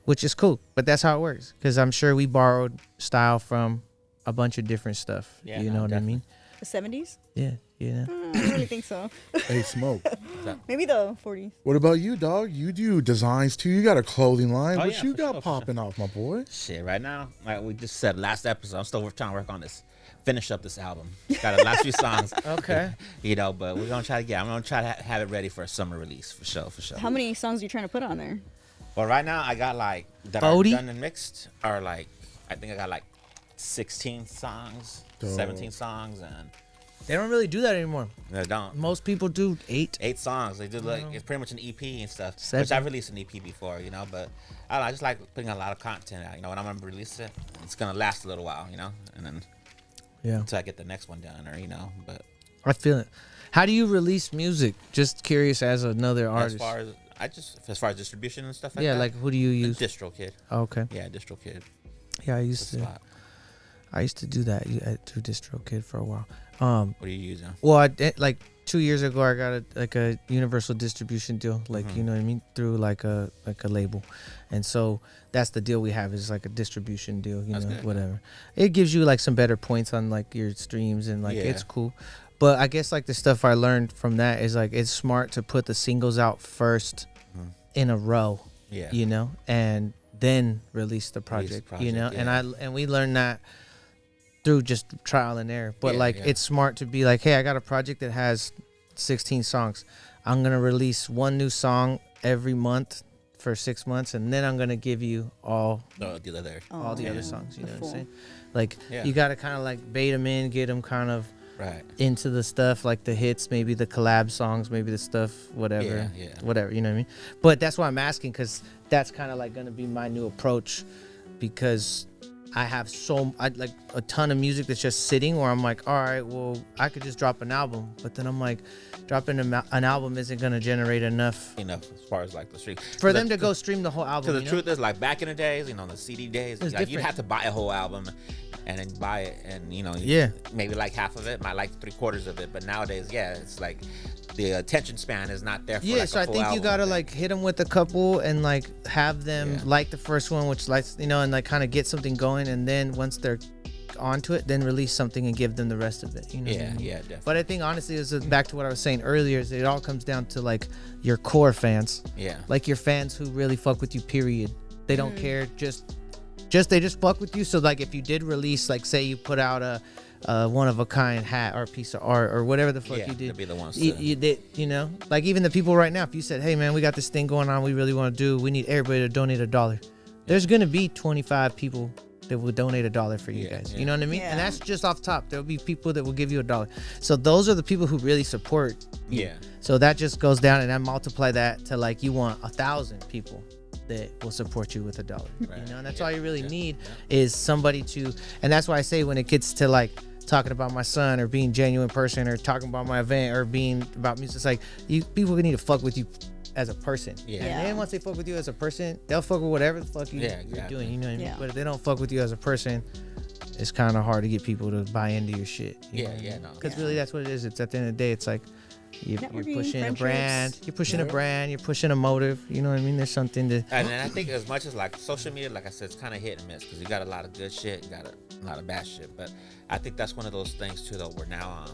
which is cool. But that's how it works. Because I'm sure we borrowed style from a bunch of different stuff. Yeah, you no, know what definitely. I mean? The 70s? Yeah, you know. I don't really think so. Hey, Smoke. Maybe the 40s. What about you, dog? You do designs too. You got a clothing line. Oh, What yeah, you for got sure, for popping off, my boy? Shit, right now, like we just said last episode, I'm still trying to work on this, finish up this album. Got the last few songs. Okay. You know, but we're gonna try to get. I'm gonna try to have it ready for a summer release for sure, for sure. How many songs are you trying to put on there? Well, right now I got like that 40? are done and mixed, or like I think I got like 16 songs, Dope. 17 songs, and They don't really do that anymore. they don't. Most people do 8. 8 songs. They do like it's pretty much an EP and stuff. Which 7. I've released an EP before, you know. But I don't know, I just like putting a lot of content out. You know, when I'm gonna release it, it's gonna last a little while, you know, and then Yeah. until I get the next one done, or you know. But I feel it. How do you release music? Just curious as another artist. as far as distribution and stuff like Yeah, that. like who do you use? DistroKid. Okay. Yeah, DistroKid. Yeah, I That's used a to. lot. I used to do that. I do DistroKid for a while. What are you using? Well, like 2 years ago, I got a universal distribution deal, like you know what I mean, through like a label, and so that's the deal we have is like a distribution deal, you That's know, good. whatever. It gives you like some better points on like your streams and like Yeah. it's cool. But I guess like the stuff I learned from that is like it's smart to put the singles out first in a row, Yeah. you know, and then release the project, you know. project, yeah. And we learned that through just trial and error. But Yeah, like yeah. it's smart to be like, hey, I got a project that has 16 songs. I'm gonna release one new song every month for 6 months, and then I'm gonna give you all No, the other. all the Oh, other songs. You know what I'm full. saying? Like Yeah. you gotta kind of like bait them in, get them kind of Right. into the stuff, like the hits, maybe the collab songs, maybe the stuff, whatever, Yeah, yeah. whatever, you know what I mean? But that's why I'm asking, because that's kind of like going to be my new approach, because I have like a ton of music that's just sitting where I'm like, all right, well, I could just drop an album, but then I'm like, dropping an album isn't going to generate enough Enough as far as like the street. for them to go stream the whole album. Because the you know? truth is, like back in the days, you know, the CD days, It's like, you'd different. have to buy a whole album and then buy it, and you know, Yeah. maybe like half of it, might like 3/4 of it. But nowadays, yeah, it's like the attention span is not there. For Yeah, like so a I full think you album, gotta I think. like hit them with a couple and like have them Yeah. like the first one, which likes, you know, and like kind of get something going, and then once they're onto it, then release something and give them the rest of it. You know? what I Yeah, mean? yeah, definitely. But I think honestly, this is back to what I was saying earlier. Is it all comes down to like your core fans, Yeah, like your fans who really fuck with you. Period. They don't care. Just they just fuck with you. So like if you did release, like say you put out a one of a kind hat or a piece of art or whatever the fuck yeah, you they'll did. be the ones. You did, you know, like even the people right now, if you said, hey man, we got this thing going on, we really want to do, we need everybody to donate $1. There's gonna be 25 people that will donate $1 for you Yeah, guys. yeah. You know what I mean? Yeah. And that's just off top. There'll be people that will give you $1. So those are the people who really support you. Yeah. So that just goes down, and I multiply that to like you want 1,000 people that will support you with $1. Right. You know, and that's Yeah, all you really yeah, need is somebody to, and that's why I say when it gets to like talking about my son or being genuine person or talking about my event or being about music, it's like people need to fuck with you as a person. Yeah. And then once they fuck with you as a person, they'll fuck with whatever the fuck you're exactly. doing. You know what I mean? Yeah. But if they don't fuck with you as a person, it's kind of hard to get people to buy into your shit. Yeah, no. Because Yeah. really, that's what it is. It's at the end of the day, it's like you're Networking, pushing a friendships. brand. You're pushing a Yeah. brand. You're pushing a motive. You know what I mean? There's something to. And then I think as much as like social media, like I said, it's kind of hit and miss because you got a lot of good shit, you got a lot of bad shit. But I think that's one of those things too, though. Where now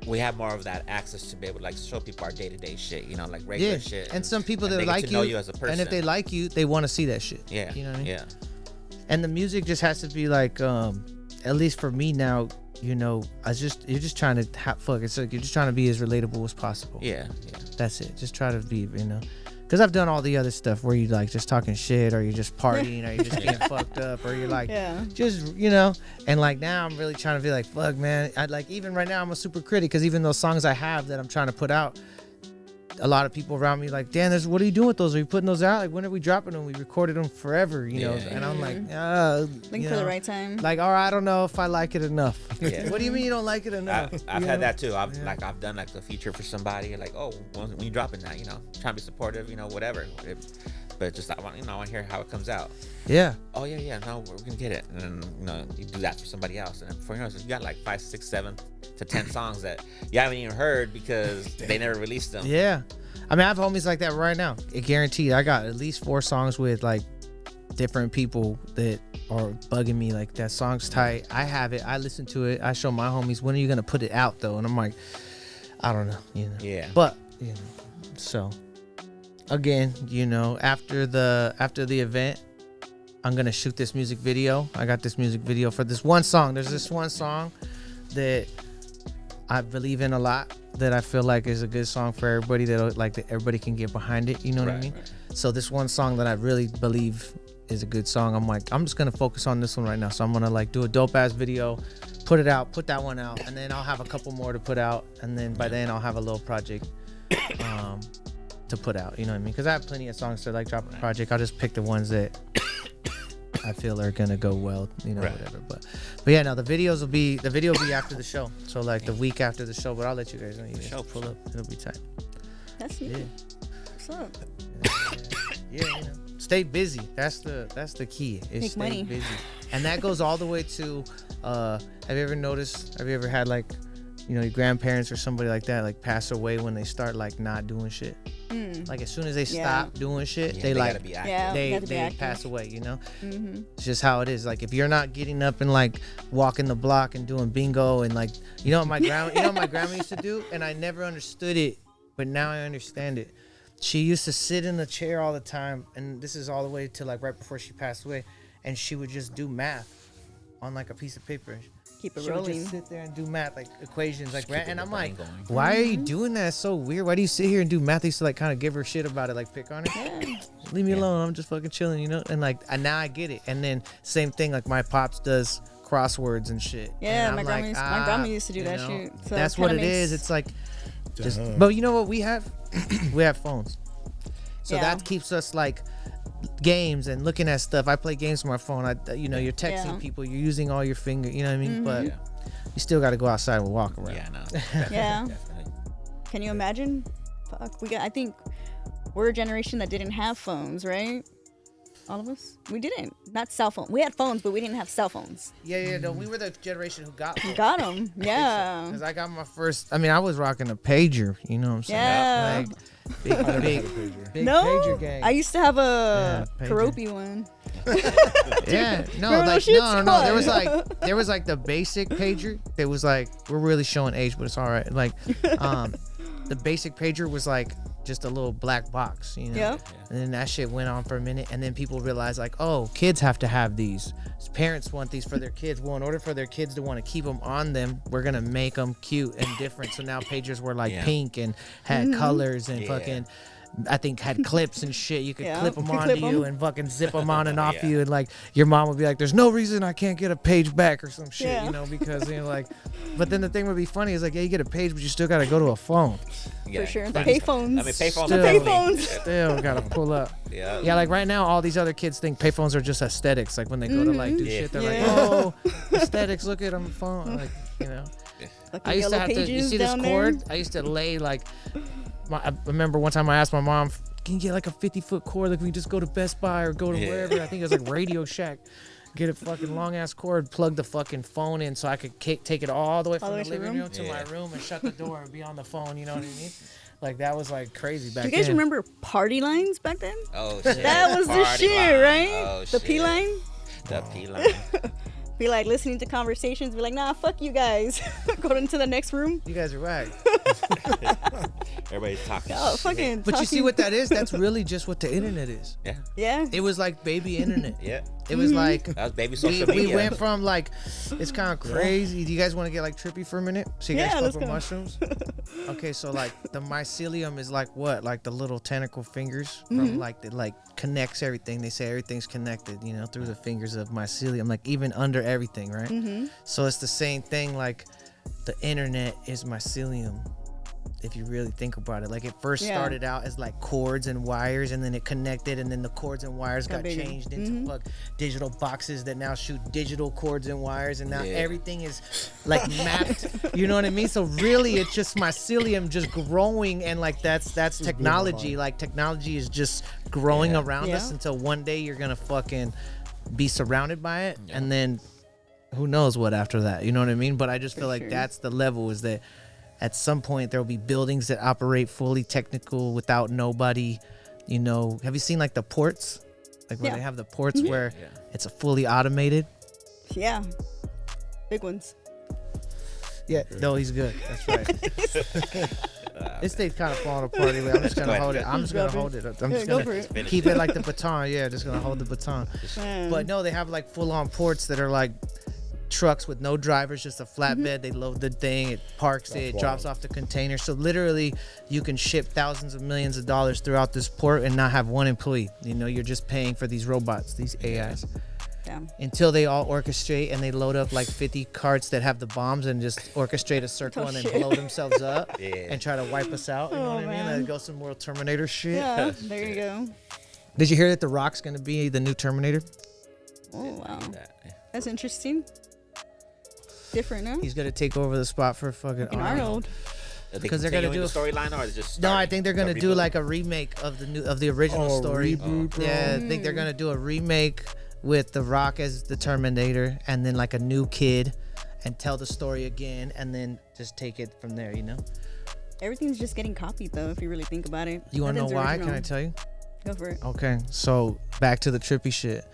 we have more of that access to be able to like show people our day-to-day shit, you know, like regular Yeah, shit. and some people that they get like to know you, you as a person. and if they like you, they want to see that shit. yeah, You know what I mean? Yeah, And the music just has to be like, at least for me now, you know, you're just trying to fuck. It's like you're just trying to be as relatable as possible. yeah. That's it. Just try to be, you know, because I've done all the other stuff where you like just talking shit or you're just partying or you're just getting fucked up or you're like, Yeah. just, you know, and like now I'm really trying to be like, fuck, man. I like, even right now I'm a super critic because even those songs I have that I'm trying to put out, a lot of people around me like, Dan, what are you doing with those? Are you putting those out? Like, when are we dropping them? We recorded them forever, you know? Yeah. And I'm like, Looking you for the know, right time. like, all right, I don't know if I like it enough. Yeah. What do you mean you don't like it enough? I've You had know? that too. I've done like a feature for somebody, like, oh, when you dropping that, you know, trying to be supportive, you know, whatever. but just I want to hear how it comes out. Yeah. Oh yeah, no, we're gonna get it, and then you do that for somebody else, and then before you know it, you got like 5, 6, 7 to 10 songs that you haven't even heard because they never released them. Yeah. I mean, I have homies like that right now. It guaranteed. I got at least 4 songs with like different people that are bugging me. Like, that song's tight. I have it. I listen to it. I show my homies, when are you gonna put it out though? And I'm like, I don't know. Yeah. But so again, after the event, I'm gonna shoot this music video. I got this music video for this one song. There's this one song that I believe in a lot, that I feel like is a good song for everybody, that everybody can get behind it. You know what I mean? Right. So this one song that I really believe is a good song, I'm like, I'm just gonna focus on this one right now. So I'm gonna like do a dope ass video, put it out, put that one out, and then I'll have a couple more to put out, and then by then I'll have a little project to put out. You know what I mean? Because I have plenty of songs to like drop a project. I'll just pick the ones that I feel are gonna go well, whatever. But yeah, now the video will be after the show. So like the week after the show, but I'll let you guys know. Show pull up, it'll be tight. That's Yeah. What's up? Yeah, stay busy. That's the key. Is Make stay money. busy, and that goes all the way to. Have you ever had like, your grandparents or somebody like that like pass away when they start like not doing shit? Like as soon as they stop doing shit, they like gotta be active. Yeah, you have to be they active. pass away. Mm-hmm. It's just how it is. Like if you're not getting up and like walking the block and doing bingo and like what my grandma used to do, and I never understood it, but now I understand it. She used to sit in the chair all the time, and this is all the way to like right before she passed away, and she would just do math on like a piece of paper. Keep it She would rolling. just sit there and do math, like equations, like, keep and the I'm brain like, going. why are you doing that? It's so weird. Why do you sit here and do math? I used to like kind of give her shit about it, like pick on her. Yeah. Leave me alone. I'm just fucking chilling, And like, and now I get it. And then same thing, like my pops does crosswords and shit. Yeah, and my I'm grandma used to do that shit. So that's it what kinda it makes- is. It's like, just, Duh. but you know what we have? We have phones. So Yeah. that keeps us like games and looking at stuff. I play games on my phone. You're texting Yeah. people. You're using all your finger. You know what I mean? But Yeah. you still got to go outside and walk around. Yeah, no. Yeah. Definitely. Can you imagine? Fuck, I think we're a generation that didn't have phones, right? All of us? We didn't. Not cell phone. We had phones, but we didn't have cell phones. Yeah. No, we were the generation who got We phones. got them. Yeah. Because I got my first. I mean, I was rocking a pager. You know what I'm saying? Yeah. Like big No, pager gang. I used to have a Yeah, pager. Karopi one. Yeah, no, Remember like those shits? no. There was like the basic pager. That was like, we're really showing age, but it's all right. Like, the basic pager was like just a little black box, Yep. And then that shit went on for a minute, and then people realized like, oh, kids have to have these. Parents want these for their kids. Well, in order for their kids to want to keep them on them, we're gonna make them cute and different. So now pagers were like pink and had colors and fucking. I think had clips and shit. You could Yeah, clip them you could onto clip you 'em. and fucking zip them on and off Yeah. you, and like your mom would be like, "There's no reason I can't get a page back or some shit," Yeah. because like. But then the thing would be funny is like, yeah, you get a page, but you still gotta go to a phone. Yeah. For sure. The I payphones. mean, payphones. The are definitely- payphones. Still gotta pull up. Yeah. Yeah, like right now, all these other kids think payphones are just aesthetics. Like when they go to like do Yeah. shit, they're Yeah. like, "Oh, aesthetics. Look at them phone." Like Fucking I used to yellow have to. You pages see this down cord? there. I used to lay like. I remember one time I asked my mom, "Can you get like a 50-foot cord? Like we just go to Best Buy or go to wherever." I think it was like Radio Shack. Get a fucking long ass cord, plug the fucking phone in, so I could take it all the way from the way the to your living room? room to my room and shut the door and be on the phone. You know what I mean? Like that was like crazy back Do you guys then. remember party lines back then? Oh shit. That was the Party shit, line. right? Oh, The P shit. line. The P line. Be like listening to conversations. Be like, nah, fuck you guys. Go into the next room. You guys are right. Everybody's talking. Oh, shit. fucking. But you see what that is? That's really just what the internet is. Yeah. Yeah. It was like baby internet. Yeah. It was like That was baby we, social media. we went from like, it's kind of crazy. Do you guys want to get like trippy for a minute? So you guys Yeah, fuck let's with go. mushrooms? Okay, so like the mycelium is like what? Like the little tentacle fingers Mm-hmm. from like that like connects everything. They say everything's connected, through the fingers of mycelium, like even under everything, right? Mm-hmm. So it's the same thing. Like the internet is mycelium. if you really think about it. Like it first Yeah. started out as like cords and wires, and then it connected, and then the cords and wires got bigger. changed into fuck digital boxes that now shoot digital cords and wires, and now everything is like mapped. You know what I mean? So really, it's just mycelium just growing, and like that's technology. Like technology is just growing around us until one day you're gonna fucking be surrounded by it, and then who knows what after that. You know what I mean? But I just feel like that's the level, is that at some point there will be buildings that operate fully technical without nobody. You know, have you seen like the ports, like where they have the ports where it's a fully automated? Yeah, big ones. Yeah, no, he's good. That's right. This thing's kind of falling apart anyway. I'm just gonna hold it. I'm just gonna hold it. I'm just go gonna for it. keep it like the baton. Yeah, just gonna hold the baton. But no, they have like full-on ports that are like trucks with no drivers, just a flatbed. They load the thing, it parks it, drops off the container. So literally, you can ship thousands of millions of dollars throughout this port and not have one employee. You know, you're just paying for these robots, these AIs. Yeah. Until they all orchestrate and they load up like 50 carts that have the bombs and just orchestrate a circle and then blow themselves up and try to wipe us out. You know what I mean? Let it go some more Terminator shit. Yeah, there you go. Did you hear that The Rock's gonna be the new Terminator? Oh wow, that's interesting. Different, huh? He's gonna take over the spot for fucking Arnold. Because they're gonna do a storyline, or is it just no? I think they're gonna do like a remake of the original story. Yeah, I think they're gonna do a remake with The Rock as the Terminator, and then like a new kid, and tell the story again, and then just take it from there. You know. Everything's just getting copied though, if you really think about it. You wanna know Nothing's why? original. Can I tell you? Go for it. Okay, so back to the trippy shit.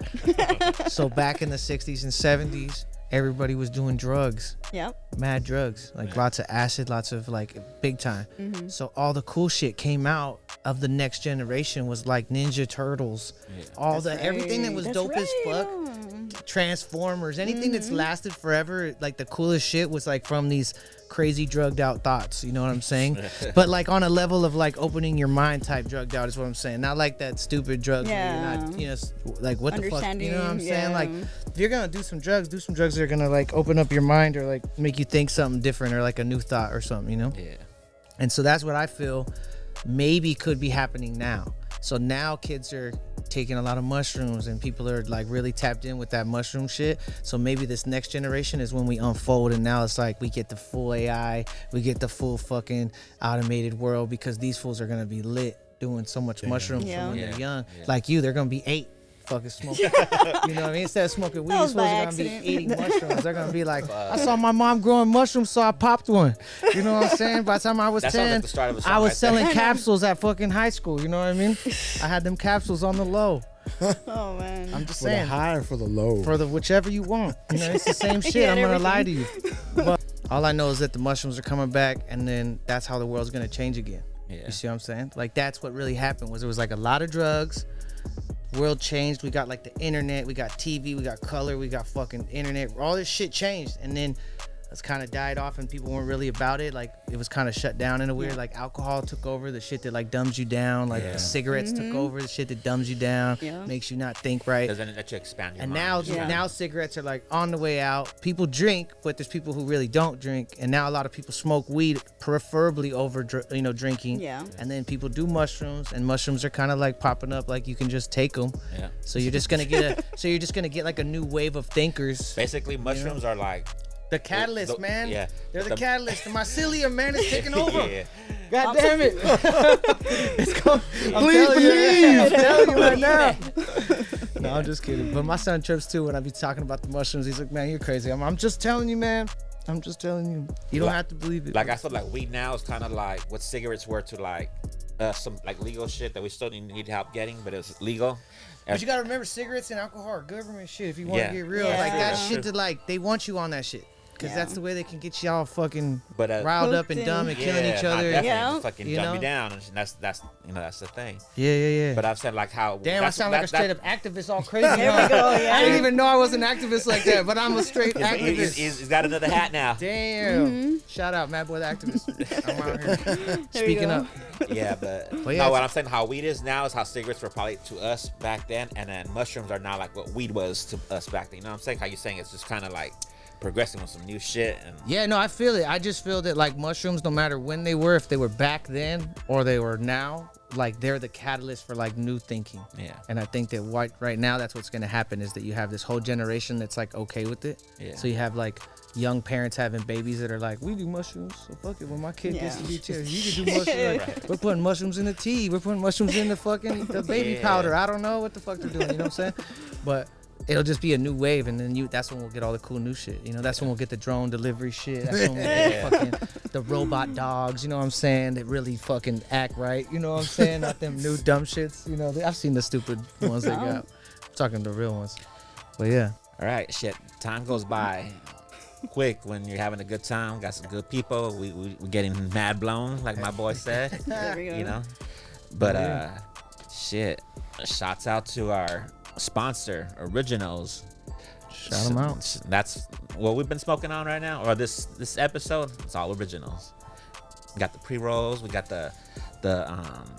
So back in the 60s and 70s, everybody was doing drugs. Yep. Mad drugs, like lots of acid, lots of like big time. So all the cool shit came out of the next generation was like Ninja Turtles, everything that was dope as fuck, Transformers, anything that's lasted forever. Like the coolest shit was like from these crazy drugged out thoughts. You know what I'm saying? But like on a level of like opening your mind type drugged out is what I'm saying. Not like that stupid drugs where you're not, you know, like what the fuck. You know what I'm saying? Like if you're gonna do some drugs that are gonna like open up your mind or like make you think something different or like a new thought or something, you know? Yeah. And so that's what I feel maybe could be happening now. So now kids are taking a lot of mushrooms and people are like really tapped in with that mushroom shit. So maybe this next generation is when we unfold, and now it's like we get the full AI, we get the full fucking automated world, because these fools are gonna be lit doing so much mushrooms from when they're young. Like you, they're gonna be 8 fucking smoking. You know what I mean? Instead of smoking weed, these fools are gonna be eating mushrooms. They're gonna be like, I saw my mom growing mushrooms, so I popped one. You know what I'm saying? By the time I was 10, I was selling capsules at fucking high school. You know what I mean? I had them capsules on the low. Oh man. I'm just For the saying. high or for the low? For the whichever you want. You know, it's the same shit. I'm gonna lie to you. But all I know is that the mushrooms are coming back, and then that's how the world's gonna change again. You see what I'm saying? Like that's what really happened. Was it was like a lot of drugs. World changed. We got like the internet, we got TV, we got color, we got fucking internet. All this shit changed, and then it's kind of died off, and people weren't really about it. Like it was kind of shut down in a weird. Like alcohol took over, the shit that like dumbs you down. Like the cigarettes took over, the shit that dumbs you down, makes you not think right. Doesn't let you expand your and mind. now cigarettes are like on the way out. People drink, but there's people who really don't drink, and now a lot of people smoke weed, preferably over drinking. Yeah. And then people do mushrooms, and mushrooms are kind of like popping up, like you can just take them. Yeah. So you're just gonna get like a new wave of thinkers. Basically, mushrooms are like the catalyst, man. Yeah. They're the catalyst. The mycelium, man, is taking over. Yeah. God damn it. It's going. Please believe. I'm telling you right now. No, I'm just kidding. But my son trips too when I be talking about the mushrooms. He's like, man, you're crazy. I'm just telling you, man. I'm just telling you. You don't have to believe it. Like I feel like weed now is kind of like what cigarettes were to like some like legal shit that we still need help getting, but it's legal. But you gotta remember, cigarettes and alcohol are government shit. If you want to get real, Yeah. like that True. shit that like they want you on that shit. Because that's the way they can get y'all fucking But, riled up and dumb and killing each other. Yeah, fucking You dumb know? you down, and that's that's the thing. Yeah. But I've said like how. Damn, I sound like a straight up activist, all crazy. There we go. Yeah. I didn't even know I was an activist like that, but I'm a straight activist. He's got another hat now. Damn. Shout out, Mad Boy the activist. I'm out here speaking up. Yeah, but yeah, no, what I'm saying, how weed is now is how cigarettes were probably to us back then, and then mushrooms are now like what weed was to us back then. You know what I'm saying? How you saying it's just kind of like progressing with some new shit. And Yeah, no, I feel it. I just feel that like mushrooms, no matter when they were, if they were back then or they were now, like they're the catalyst for like new thinking. Yeah. And I think that right now that's what's gonna happen is that you have this whole generation that's like okay with it. Yeah. So you have like young parents having babies that are like, we do mushrooms, so fuck it. When my kid gets to be 10, you can do mushrooms. Like, we're putting mushrooms in the tea. We're putting mushrooms in the baby powder. I don't know what the fuck they're doing. You know what I'm saying? But it'll just be a new wave, and then that's when we'll get all the cool new shit. You know, that's when we'll get the drone delivery shit. That's when we'll get fucking the robot dogs. You know what I'm saying? That really fucking act right. You know what I'm saying? Not them new dumb shits. You know, I've seen the stupid ones they got. I'm talking the real ones. But yeah. all right, shit. Time goes by quick when you're having a good time. Got some good people. We're getting mad blown, like my boy said. There we go. You know, but shit. Shouts out to our sponsor, Originals. Shout them out. That's what we've been smoking on right now, or this episode. It's all Originals. We got the pre-rolls. We got the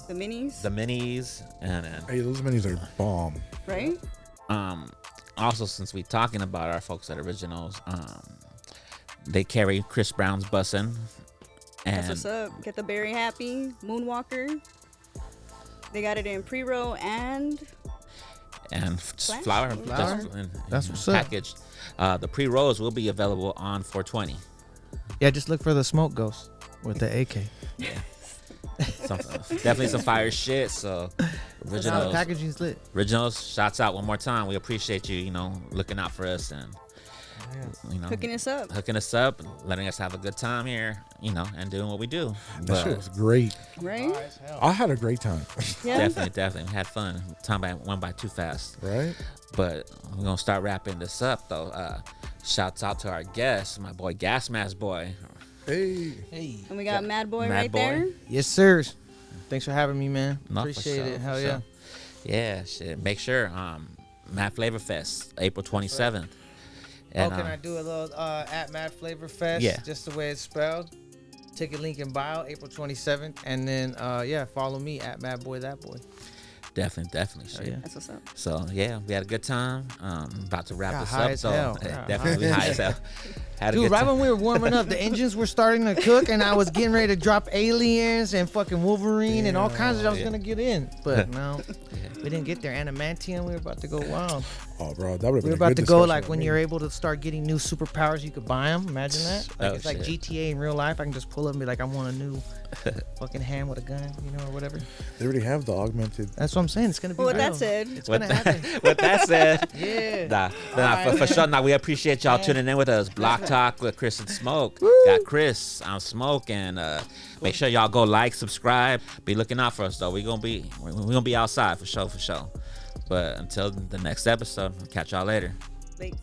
minis, and Hey, those minis are bomb. right? also, since we talking about our folks at Originals, they carry Chris Brown's Bussin'. That's what's up. Get the Berry Happy Moonwalker. They got it in pre-roll and flour. That's what's up. Packaged. The pre-rolls will be available on 420. Yeah, just look for the smoke ghost with the AK. Yeah. Definitely some fire shit. So Originals, packaging's lit. Originals, shouts out one more time. We appreciate you, looking out for us and hooking us up, letting us have a good time here, and doing what we do. That shit was great. right? I had a great time. Yeah. Definitely had fun. Time went by too fast. Right? But we're gonna start wrapping this up though. Shouts out to our guest, my boy Gas Mask Boy. Hey. And we got Mad Boy Mad right Boy. there. Yes, sir. Thanks for having me, man. No, for Appreciate sure, it. Hell for yeah. sure. Yeah, shit. Make sure Mad Flavor Fest, April 27th. And, can I do a little at Mad Flavor Fest? Yeah. Just the way it's spelled. Ticket link in bio, April 27th. And then, follow me at Mad Boy That Boy. Definitely. Shit. yeah. That's what's up. So yeah, we had a good time. About to wrap Got this high up. as So hell. definitely high as hell. Had a Dude, good right time. when we were warming up, the engines were starting to cook, and I was getting ready to drop Aliens and fucking Wolverine and all kinds of. I was gonna get in, but no, we didn't get there. Adamantium, we were about to go wild. Oh, bro, that would have We been were a about good to go discussion like with when me. you're able to start getting new superpowers, you could buy them. Imagine that. Like Oh, it's like shit. GTA in real life. I can just pull up and be like, I want a new fucking hand with a gun, or whatever. They already have the augmented. That's what I'm saying. It's gonna be. Well, with real. that said, it's gonna happen. With that said, Yeah. for sure. Now we appreciate y'all tuning in with us. Blocc Talk with Chris and Smoke. Got Chris, I'm Smoke, and make sure y'all go like, subscribe. Be looking out for us though. We're gonna be outside for sure. But until the next episode, catch y'all later. thanks.